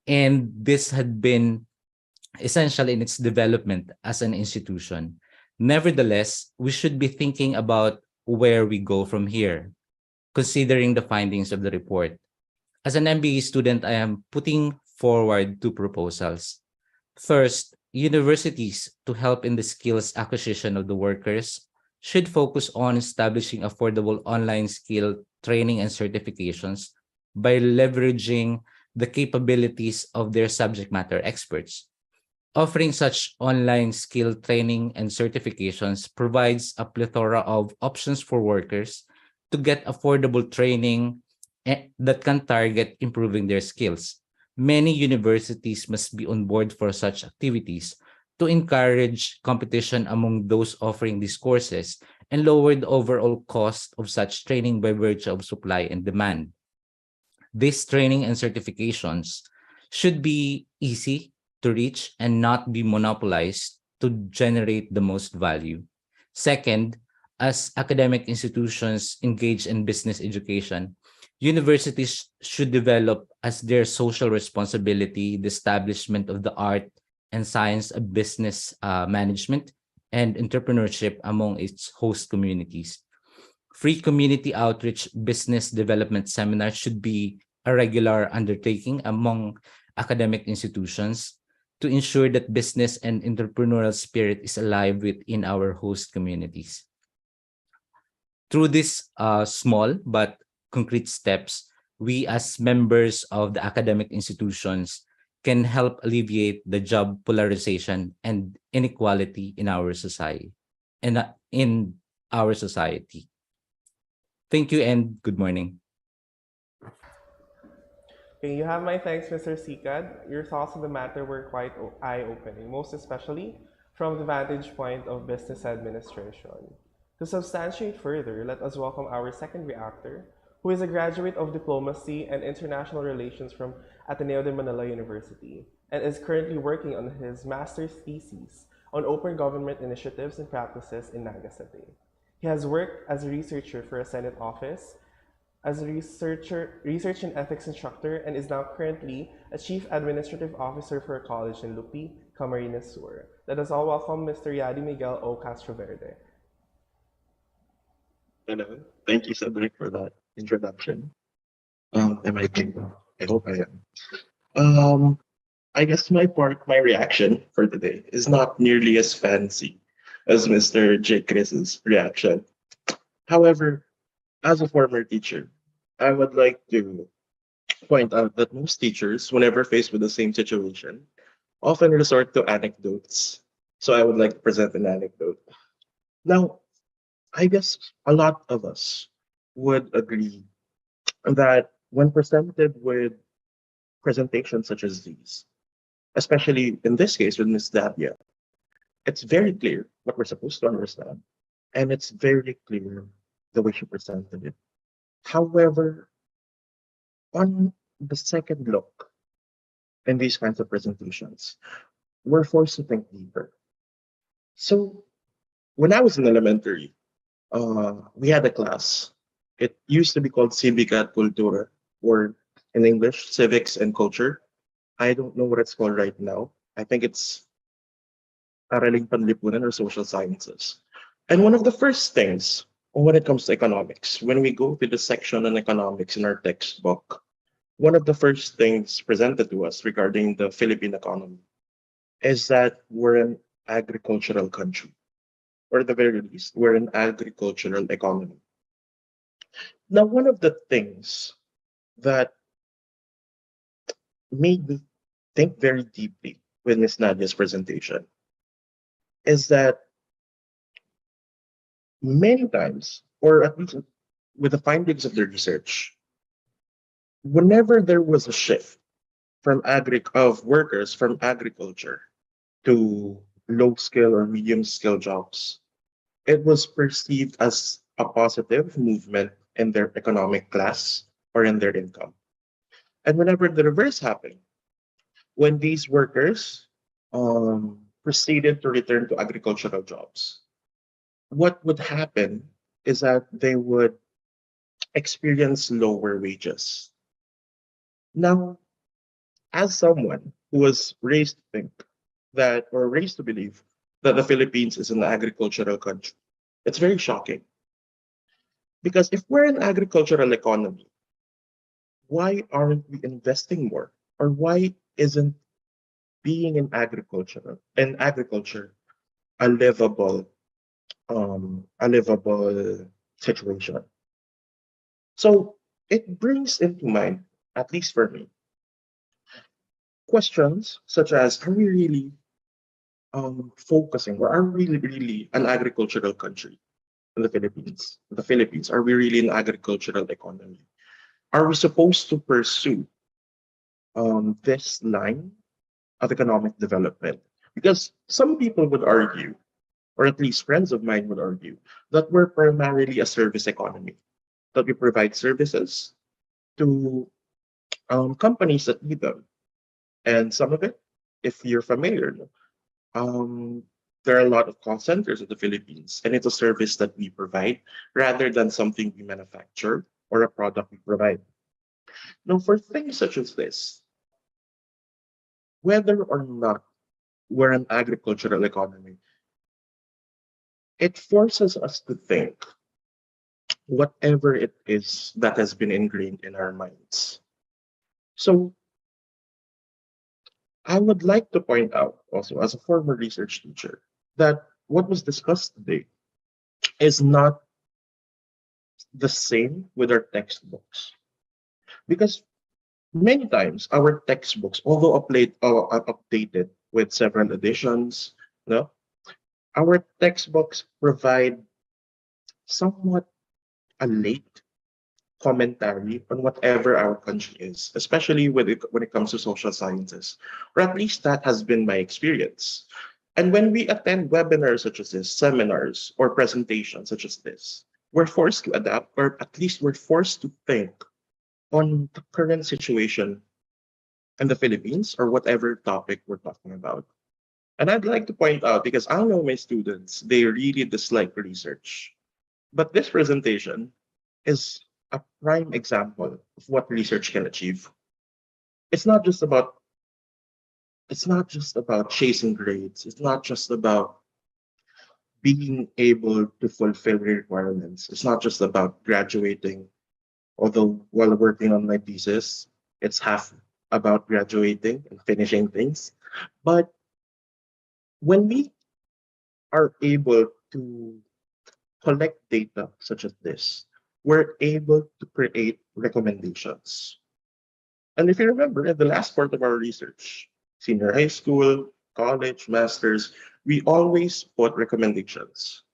and this had been essential in its development as an institution. Nevertheless, we should be thinking about where we go from here, considering the findings of the report. As an MBA student, I am putting forward two proposals. First, universities, to help in the skills acquisition of the workers, should focus on establishing affordable online skill training and certifications by leveraging the capabilities of their subject matter experts. Offering such online skill training and certifications provides a plethora of options for workers to get affordable training that can target improving their skills. Many universities must be on board for such activities to encourage competition among those offering these courses and lower the overall cost of such training by virtue of supply and demand. These training and certifications should be easy to reach and not be monopolized to generate the most value. Second, as academic institutions engage in business education, universities should develop as their social responsibility the establishment of the art and science of business management and entrepreneurship among its host communities. Free community outreach business development seminars should be a regular undertaking among academic institutions to ensure that business and entrepreneurial spirit is alive within our host communities. Through these small but concrete steps, we as members of the academic institutions can help alleviate the job polarization and inequality in our society. In our society. Thank you and good morning. Okay, you have my thanks, Mr. Sikad. Your thoughts on the matter were quite eye-opening, most especially from the vantage point of business administration. To substantiate further, let us welcome our second reactor, who is a graduate of Diplomacy and International Relations from Ateneo de Manila University, and is currently working on his master's thesis on open government initiatives and practices in Nagasaki. He has worked as a researcher for a Senate office, as a research and ethics instructor, and is now currently a chief administrative officer for a college in Lupi, Camarines Sur. Let us all welcome Mr. Yadi Miguel O. Castroverde. Hello. Thank you, Cedric, for that introduction. Am I clear? I hope I am. Um, I guess my reaction for today is not nearly as fancy as Mr. J. Chris's reaction. However, as a former teacher, I would like to point out that most teachers, whenever faced with the same situation, often resort to anecdotes. So I would like to present an anecdote. Now, I guess a lot of us would agree that when presented with presentations such as these, especially in this case with Ms. Davia, it's very clear what we're supposed to understand, and it's very clear the way she presented it. However, on the second look in these kinds of presentations, we're forced to think deeper. So when I was in elementary, we had a class. It used to be called Civica at Cultura, or in English, Civics and Culture. I don't know what it's called right now. I think it's Araling Panlipunan or Social Sciences. And one of the first things when it comes to economics, when we go to the section on economics in our textbook, one of the first things presented to us regarding the Philippine economy is that we're an agricultural country, or at the very least, we're an agricultural economy. Now, one of the things that made me think very deeply with Ms. Nadia's presentation is that many times, or at least with the findings of the research, whenever there was a shift of workers from agriculture to low skill or medium skill jobs, it was perceived as a positive movement in their economic class or in their income. And whenever the reverse happened, when these workers proceeded to return to agricultural jobs, what would happen is that they would experience lower wages. Now, as someone who was raised to think that, or raised to believe that the Philippines is an agricultural country, it's very shocking. Because if we're an agricultural economy, why aren't we investing more? Or why isn't being in agriculture a livable situation? So it brings into mind, at least for me, questions such as, are we really focusing, or are we really an agricultural country in the Philippines? The Philippines, are we really an agricultural economy? Are we supposed to pursue this line of economic development. Because some people would argue, or at least friends of mine would argue, that we're primarily a service economy, that we provide services to companies that need them. And some of it, if you're familiar, um, there are a lot of call centers in the Philippines, and it's a service that we provide rather than something we manufacture or a product we provide. Now, for things such as this, whether or not we're an agricultural economy, it forces us to think whatever it is that has been ingrained in our minds. So, I would like to point out also, as a former research teacher, that what was discussed today is not the same with our textbooks. Because many times our textbooks, although updated with several editions, no, our textbooks provide somewhat a late commentary on whatever our country is, especially when it comes to social sciences, or at least that has been my experience. And when we attend webinars such as this, seminars, or presentations such as this, we're forced to adapt, or at least we're forced to think on the current situation in the Philippines or whatever topic we're talking about. And I'd like to point out, because I know my students, they really dislike research. But this presentation is a prime example of what research can achieve. It's not just about it's not just about chasing grades. It's not just about being able to fulfill requirements. It's not just about graduating. Although while working on my thesis, it's half about graduating and finishing things. But when we are able to collect data such as this, we're able to create recommendations. And if you remember, in the last part of our research, senior high school, college, masters, we always put recommendations.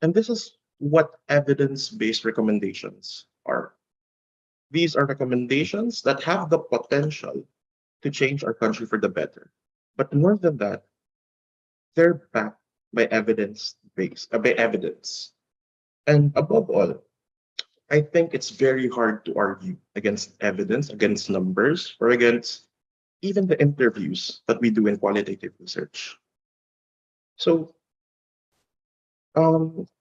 And this is what evidence based recommendations are. These are recommendations that have the potential to change our country for the better. But more than that, they're backed by evidence. And above all, I think it's very hard to argue against evidence, against numbers, or against even the interviews that we do in qualitative research. So,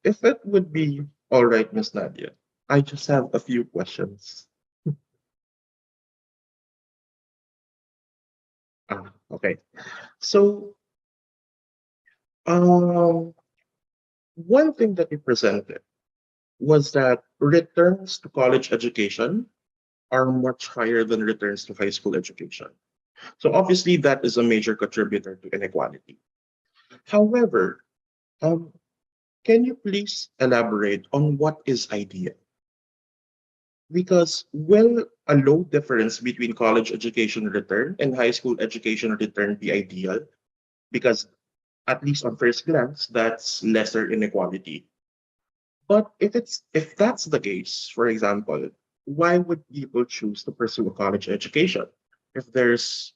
if it would be all right, Miss Nadia, I just have a few questions. Okay. So, um, one thing that you presented was that returns to college education are much higher than returns to high school education. So obviously that is a major contributor to inequality. However, um, can you please elaborate on what is ideal? Because will a low difference between college education return and high school education return be ideal? Because at least on first glance, that's lesser inequality. But if that's the case, for example, why would people choose to pursue a college education if there's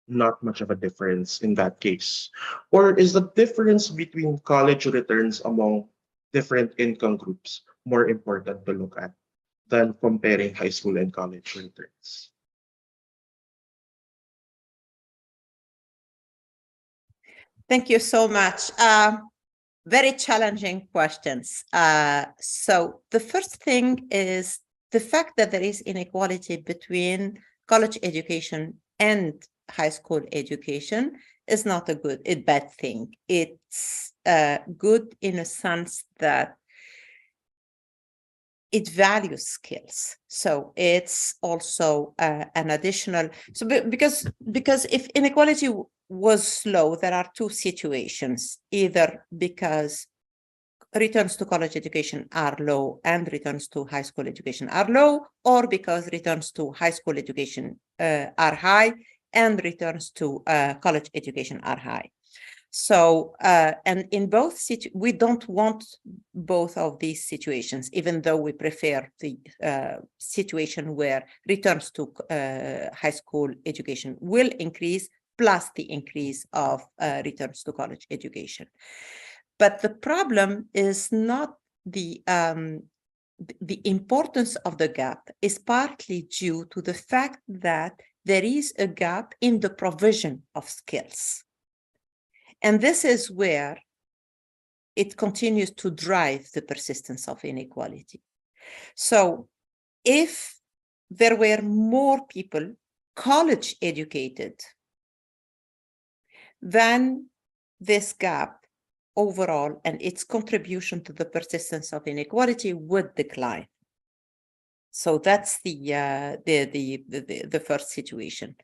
not much of a difference in that case? Or is the difference between college returns among different income groups more important to look at than comparing high school and college returns? Thank you so much. Very challenging questions. So the first thing is the fact that there is inequality between college education and high school education is not a bad thing. It's good in a sense that it values skills. So it's also an additional, because if inequality was low, there are two situations, either because returns to college education are low and returns to high school education are low, or because returns to high school education are high and returns to college education are high. So, and in both we don't want both of these situations, even though we prefer the situation where returns to high school education will increase, plus the increase of returns to college education. But the problem is not the importance of the gap is partly due to the fact that there is a gap in the provision of skills. And this is where it continues to drive the persistence of inequality. So if there were more people college educated, then this gap overall and its contribution to the persistence of inequality would decline. So that's the first situation.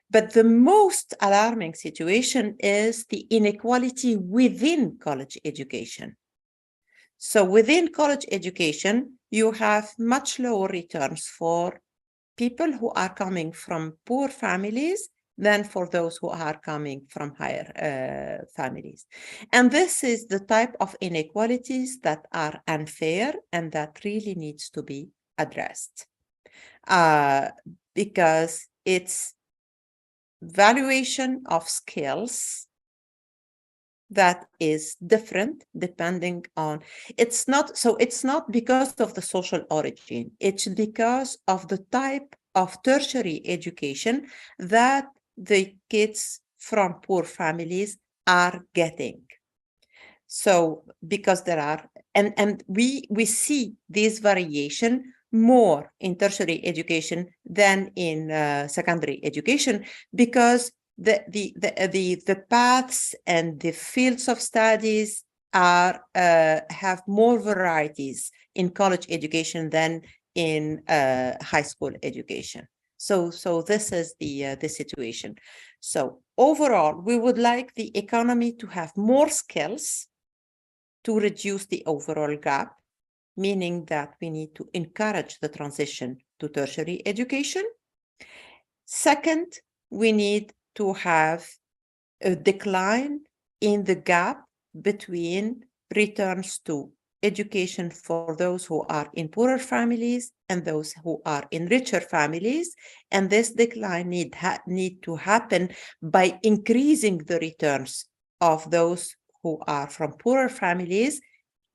But the most alarming situation is the inequality within college education. So within college education, you have much lower returns for people who are coming from poor families than for those who are coming from higher families. And this is the type of inequalities that are unfair and that really needs to be addressed. Because it's valuation of skills that is different depending on, it's not because of the social origin, it's because of the type of tertiary education that the kids from poor families are getting. So because there are, and we see this variation more in tertiary education than in secondary education, because the paths and the fields of studies are have more varieties in college education than in high school education. So this is the situation. So overall, we would like the economy to have more skills to reduce the overall gap, meaning that we need to encourage the transition to tertiary education. Second, we need to have a decline in the gap between returns to education for those who are in poorer families and those who are in richer families. And this decline need to happen by increasing the returns of those who are from poorer families.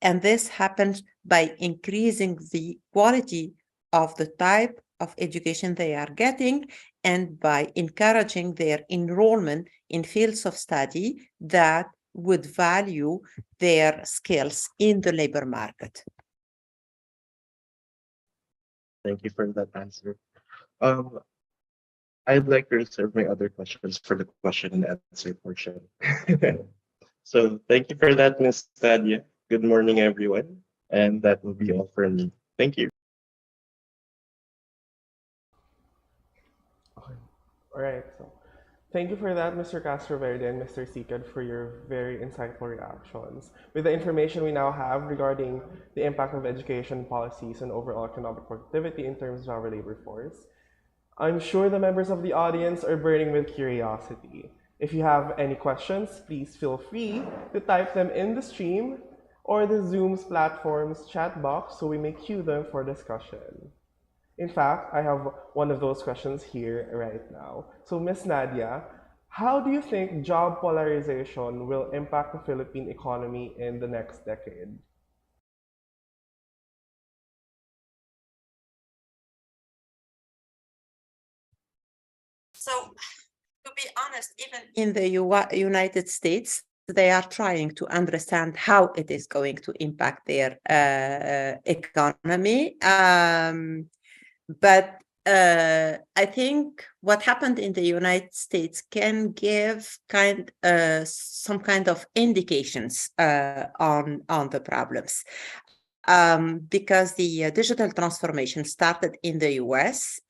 And this happens by increasing the quality of the type of education they are getting and by encouraging their enrollment in fields of study that would value their skills in the labor market. Thank you for that answer. I'd like to reserve my other questions for the question and answer portion. So thank you for that, Ms. Stadia. Good morning, everyone. And that will be all for me. Thank you. Okay. All right. So, thank you for that, Mr. Castroverde and Mr. Sikad, for your very insightful reactions. With the information we now have regarding the impact of education policies and overall economic productivity in terms of our labor force, I'm sure the members of the audience are burning with curiosity. If you have any questions, please feel free to type them in the stream or the Zoom's platform's chat box so we may queue them for discussion. In fact, I have one of those questions here right now. So, Ms. Nadia, how do you think job polarization will impact the Philippine economy in the next decade? So, to be honest, even in the United States, they are trying to understand how it is going to impact their economy. But I think what happened in the United States can give some kind of indications on the problems. Because the digital transformation started in the US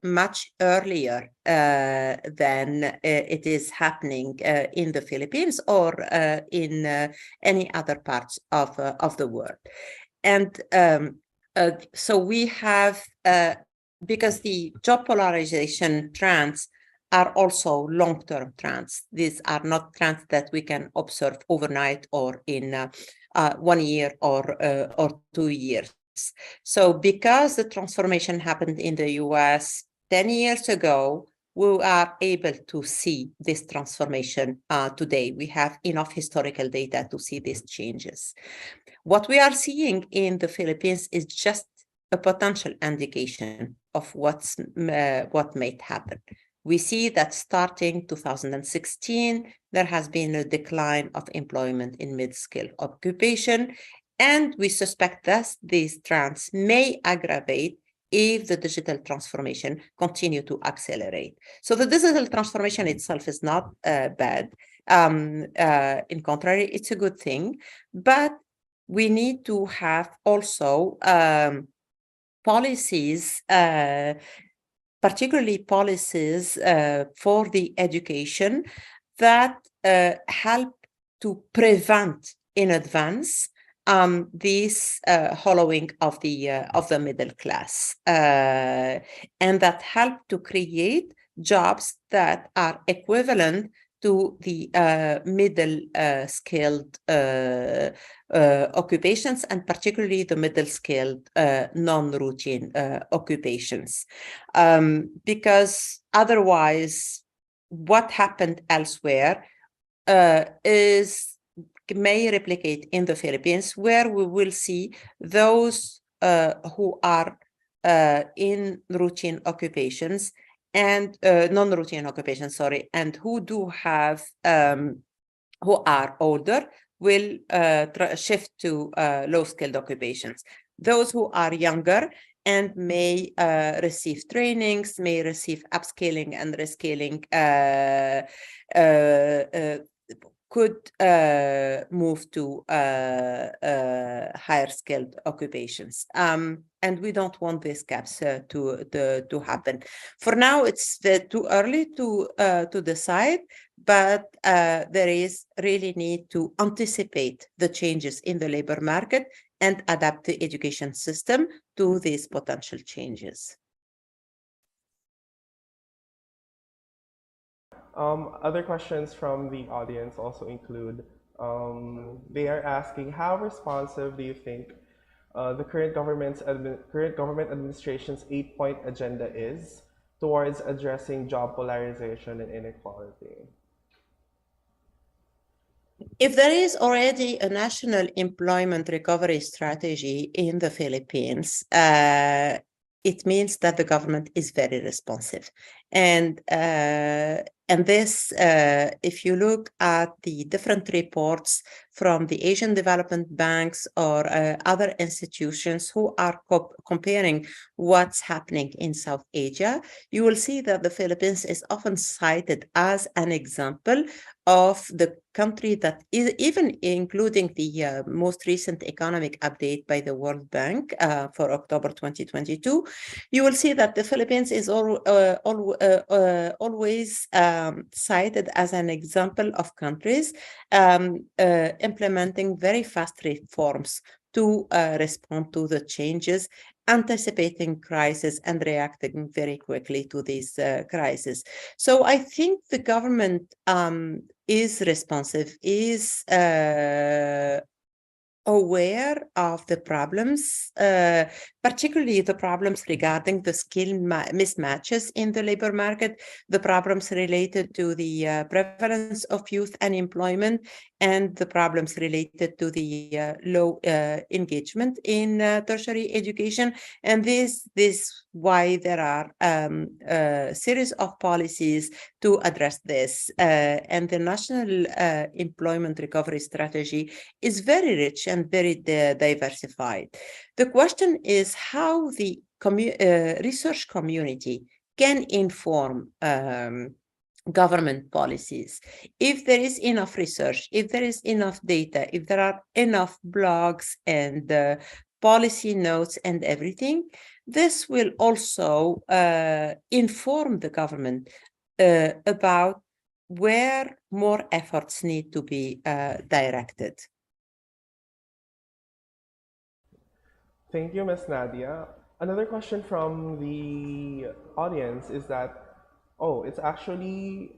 much earlier than it is happening in the Philippines or in any other parts of the world. And so we have, because the job polarization trends are also long-term trends. These are not trends that we can observe overnight or in 1 year or 2 years. So because the transformation happened in the US 10 years ago, we are able to see this transformation today. We have enough historical data to see these changes. What we are seeing in the Philippines is just a potential indication of what might happen. We see that starting 2016, there has been a decline of employment in mid-skill occupation, and we suspect that these trends may aggravate if the digital transformation continue to accelerate. So the digital transformation itself is not bad. In contrary, it's a good thing, but we need to have also policies, particularly policies for the education that help to prevent in advance this hollowing of the middle class, and that help to create jobs that are equivalent to the middle skilled occupations, and particularly the middle skilled non-routine occupations. Because otherwise, what happened elsewhere may replicate in the Philippines, where we will see those who are in routine occupations and non-routine occupations, and who do have who are older will shift to low-skilled occupations. Those who are younger and may receive trainings, may receive upskilling and reskilling, could move to higher skilled occupations. And we don't want these gaps to happen. For now, it's too early to decide, but there is really need to anticipate the changes in the labor market and adapt the education system to these potential changes. Other questions from the audience also include, they are asking, how responsive do you think the current government administration's 8-point agenda is towards addressing job polarization and inequality? If there is already a national employment recovery strategy in the Philippines, it means that the government is very responsive. And this, if you look at the different reports from the Asian development banks or other institutions who are comparing what's happening in South Asia, you will see that the Philippines is often cited as an example of the country that is, even including the most recent economic update by the World Bank for October 2022, you will see that the Philippines is always cited as an example of countries implementing very fast reforms to respond to the changes, anticipating crisis and reacting very quickly to these crises. So I think the government is responsive, is aware of the problems, particularly the problems regarding the skill mismatches in the labor market, the problems related to the prevalence of youth unemployment, and the problems related to the low engagement in tertiary education. And this why there are a series of policies to address this. And the National Employment Recovery Strategy is very rich and very diversified. The question is how the research community can inform government policies. If there is enough research, if there is enough data, if there are enough blogs and policy notes and everything, this will also inform the government about where more efforts need to be directed. Thank you, Ms. Nadia. Another question from the audience is that Oh, it's actually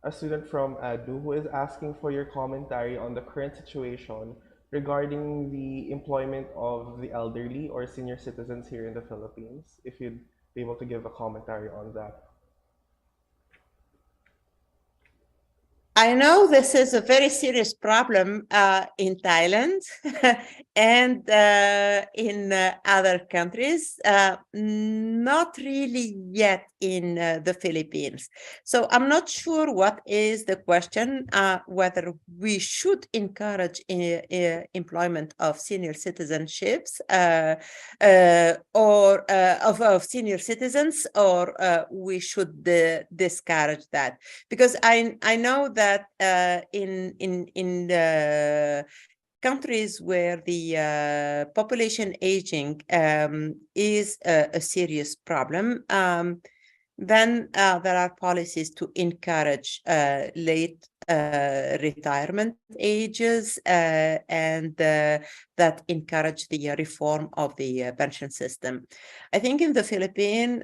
a student from ADU who is asking for your commentary on the current situation regarding the employment of the elderly or senior citizens here in the Philippines. If you'd be able to give a commentary on that. I know this is a very serious problem in Thailand and in other countries, not really yet in the Philippines. So I'm not sure what is the question, whether we should encourage employment of senior citizenships or of senior citizens, or we should discourage that. Because I know that in the countries where the population aging is a serious problem, then there are policies to encourage late retirement ages and that encourage the reform of the pension system. I think in the Philippines,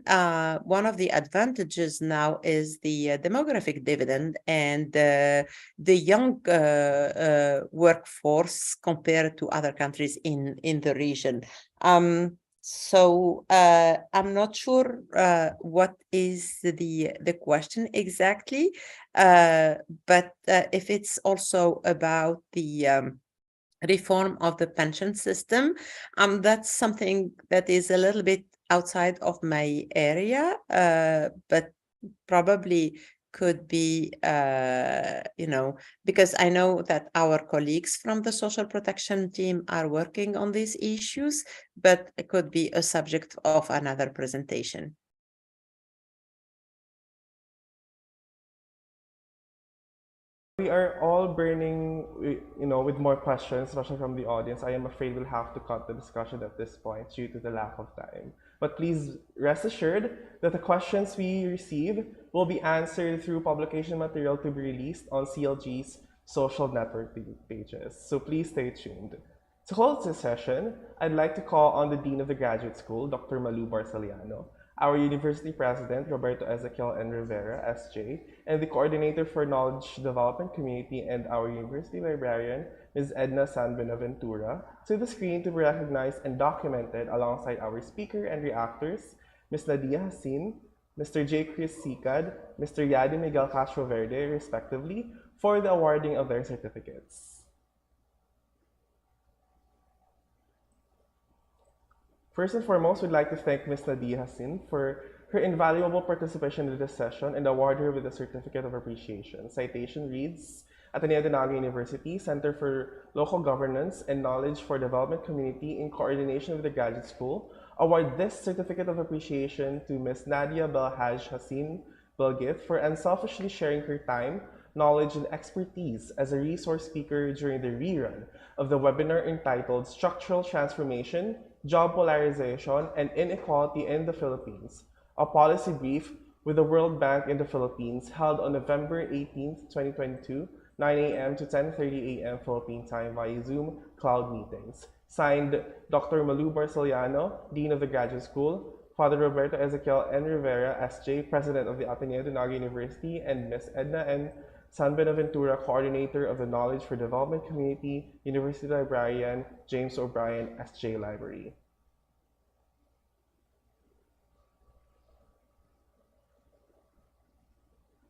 one of the advantages now is the demographic dividend and the young workforce compared to other countries in the region. So I'm not sure what is the question exactly, but if it's also about the reform of the pension system, that's something that is a little bit outside of my area, but probably could be, because I know that our colleagues from the social protection team are working on these issues, but it could be a subject of another presentation. We are all burning, with more questions, especially from the audience. I am afraid we'll have to cut the discussion at this point due to the lack of time. But please rest assured that the questions we receive will be answered through publication material to be released on CLG's social network pages. So please stay tuned. To close this session, I'd like to call on the Dean of the Graduate School, Dr. Malu Barceliano, our University President, Roberto Ezequiel N. Rivera, SJ, and the Coordinator for Knowledge Development Community and our University Librarian, Ms. Edna San Benaventura, to the screen to be recognized and documented alongside our speaker and reactors, Ms. Nadia Hassin, Mr. J. Chris Sicad, Mr. Yadi Miguel Castro Verde, respectively, for the awarding of their certificates. First and foremost, we'd like to thank Ms. Nadia Hassin for her invaluable participation in this session and award her with a Certificate of Appreciation. Citation reads, Ateneo de Naga University, Center for Local Governance and Knowledge for Development Community, in coordination with the Graduate School, award this Certificate of Appreciation to Ms. Nadia Belhaj Hassin Belgith for unselfishly sharing her time, knowledge, and expertise as a resource speaker during the rerun of the webinar entitled Structural Transformation, Job Polarization, and Inequality in the Philippines, a policy brief with the World Bank in the Philippines, held on November 18, 2022, 9 a.m. to 10:30 a.m. Philippine time via Zoom cloud meetings. Signed, Dr. Malu Barceliano, Dean of the Graduate School, Father Roberto Ezequiel N. Rivera, SJ, President of the Ateneo de Naga University, and Ms. Edna N. San Benaventura, Coordinator of the Knowledge for Development Community, University Librarian, James O'Brien, SJ Library.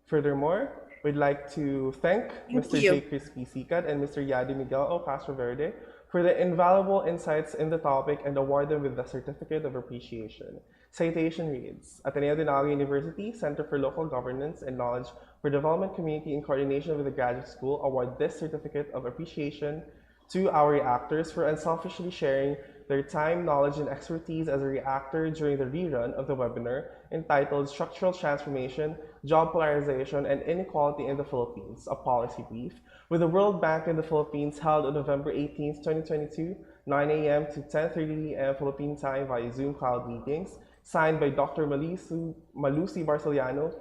Furthermore, we'd like to thank Mr. J. Chris P. Sicad and Mr. Yadi Miguel O. Castro Verde for the invaluable insights in the topic and award them with the Certificate of Appreciation. Citation reads, Ateneo de Naga University, Center for Local Governance and Knowledge for Development Community, in coordination with the Graduate School, award this Certificate of Appreciation to our reactors for unselfishly sharing their time, knowledge, and expertise as a reactor during the rerun of the webinar entitled Structural Transformation, Job Polarization, and Inequality in the Philippines, a policy brief, with the World Bank in the Philippines, held on November 18, 2022, 9 a.m. to 10:30 a.m. Philippine time via Zoom cloud meetings, signed by Dr. Malusi Barceliano,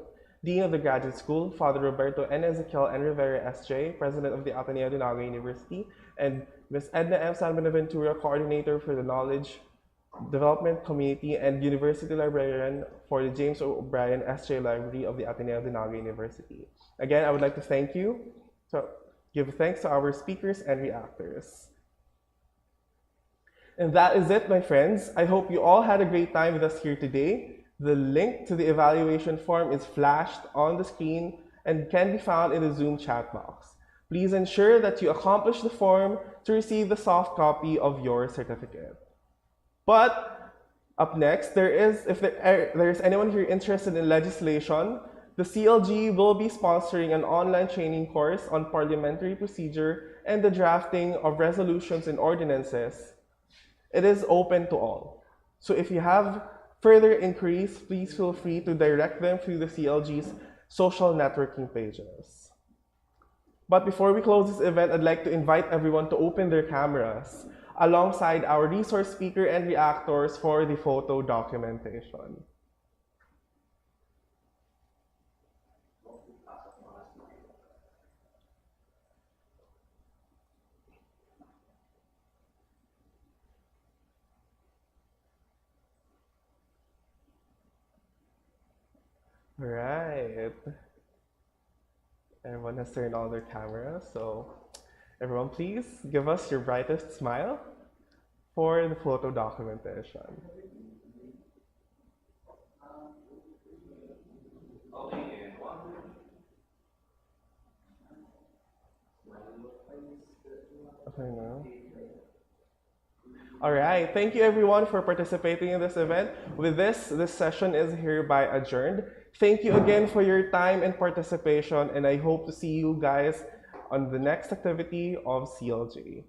Dean of the Graduate School, Father Roberto N. Ezequiel N. Rivera, SJ, President of the Ateneo de Naga University, and Ms. Edna M. San Benaventura, Coordinator for the Knowledge Development Community and University Librarian for the James O'Brien S.J. Library of the Ateneo de Naga University. Again, I would like to give thanks to our speakers and reactors. And that is it, my friends. I hope you all had a great time with us here today. The link to the evaluation form is flashed on the screen and can be found in the Zoom chat box. Please ensure that you accomplish the form to receive the soft copy of your certificate. But up next, if there's anyone here interested in legislation, the CLG will be sponsoring an online training course on parliamentary procedure and the drafting of resolutions and ordinances. It is open to all. So if you have further inquiries, please feel free to direct them through the CLG's social networking pages. But before we close this event, I'd like to invite everyone to open their cameras alongside our resource speaker and reactors for the photo documentation. All right. Everyone has turned on their cameras, so everyone please give us your brightest smile for the photo documentation. Okay, now. All right, thank you everyone for participating in this event. With this session is hereby adjourned. Thank you again for your time and participation, and I hope to see you guys on the next activity of CLG.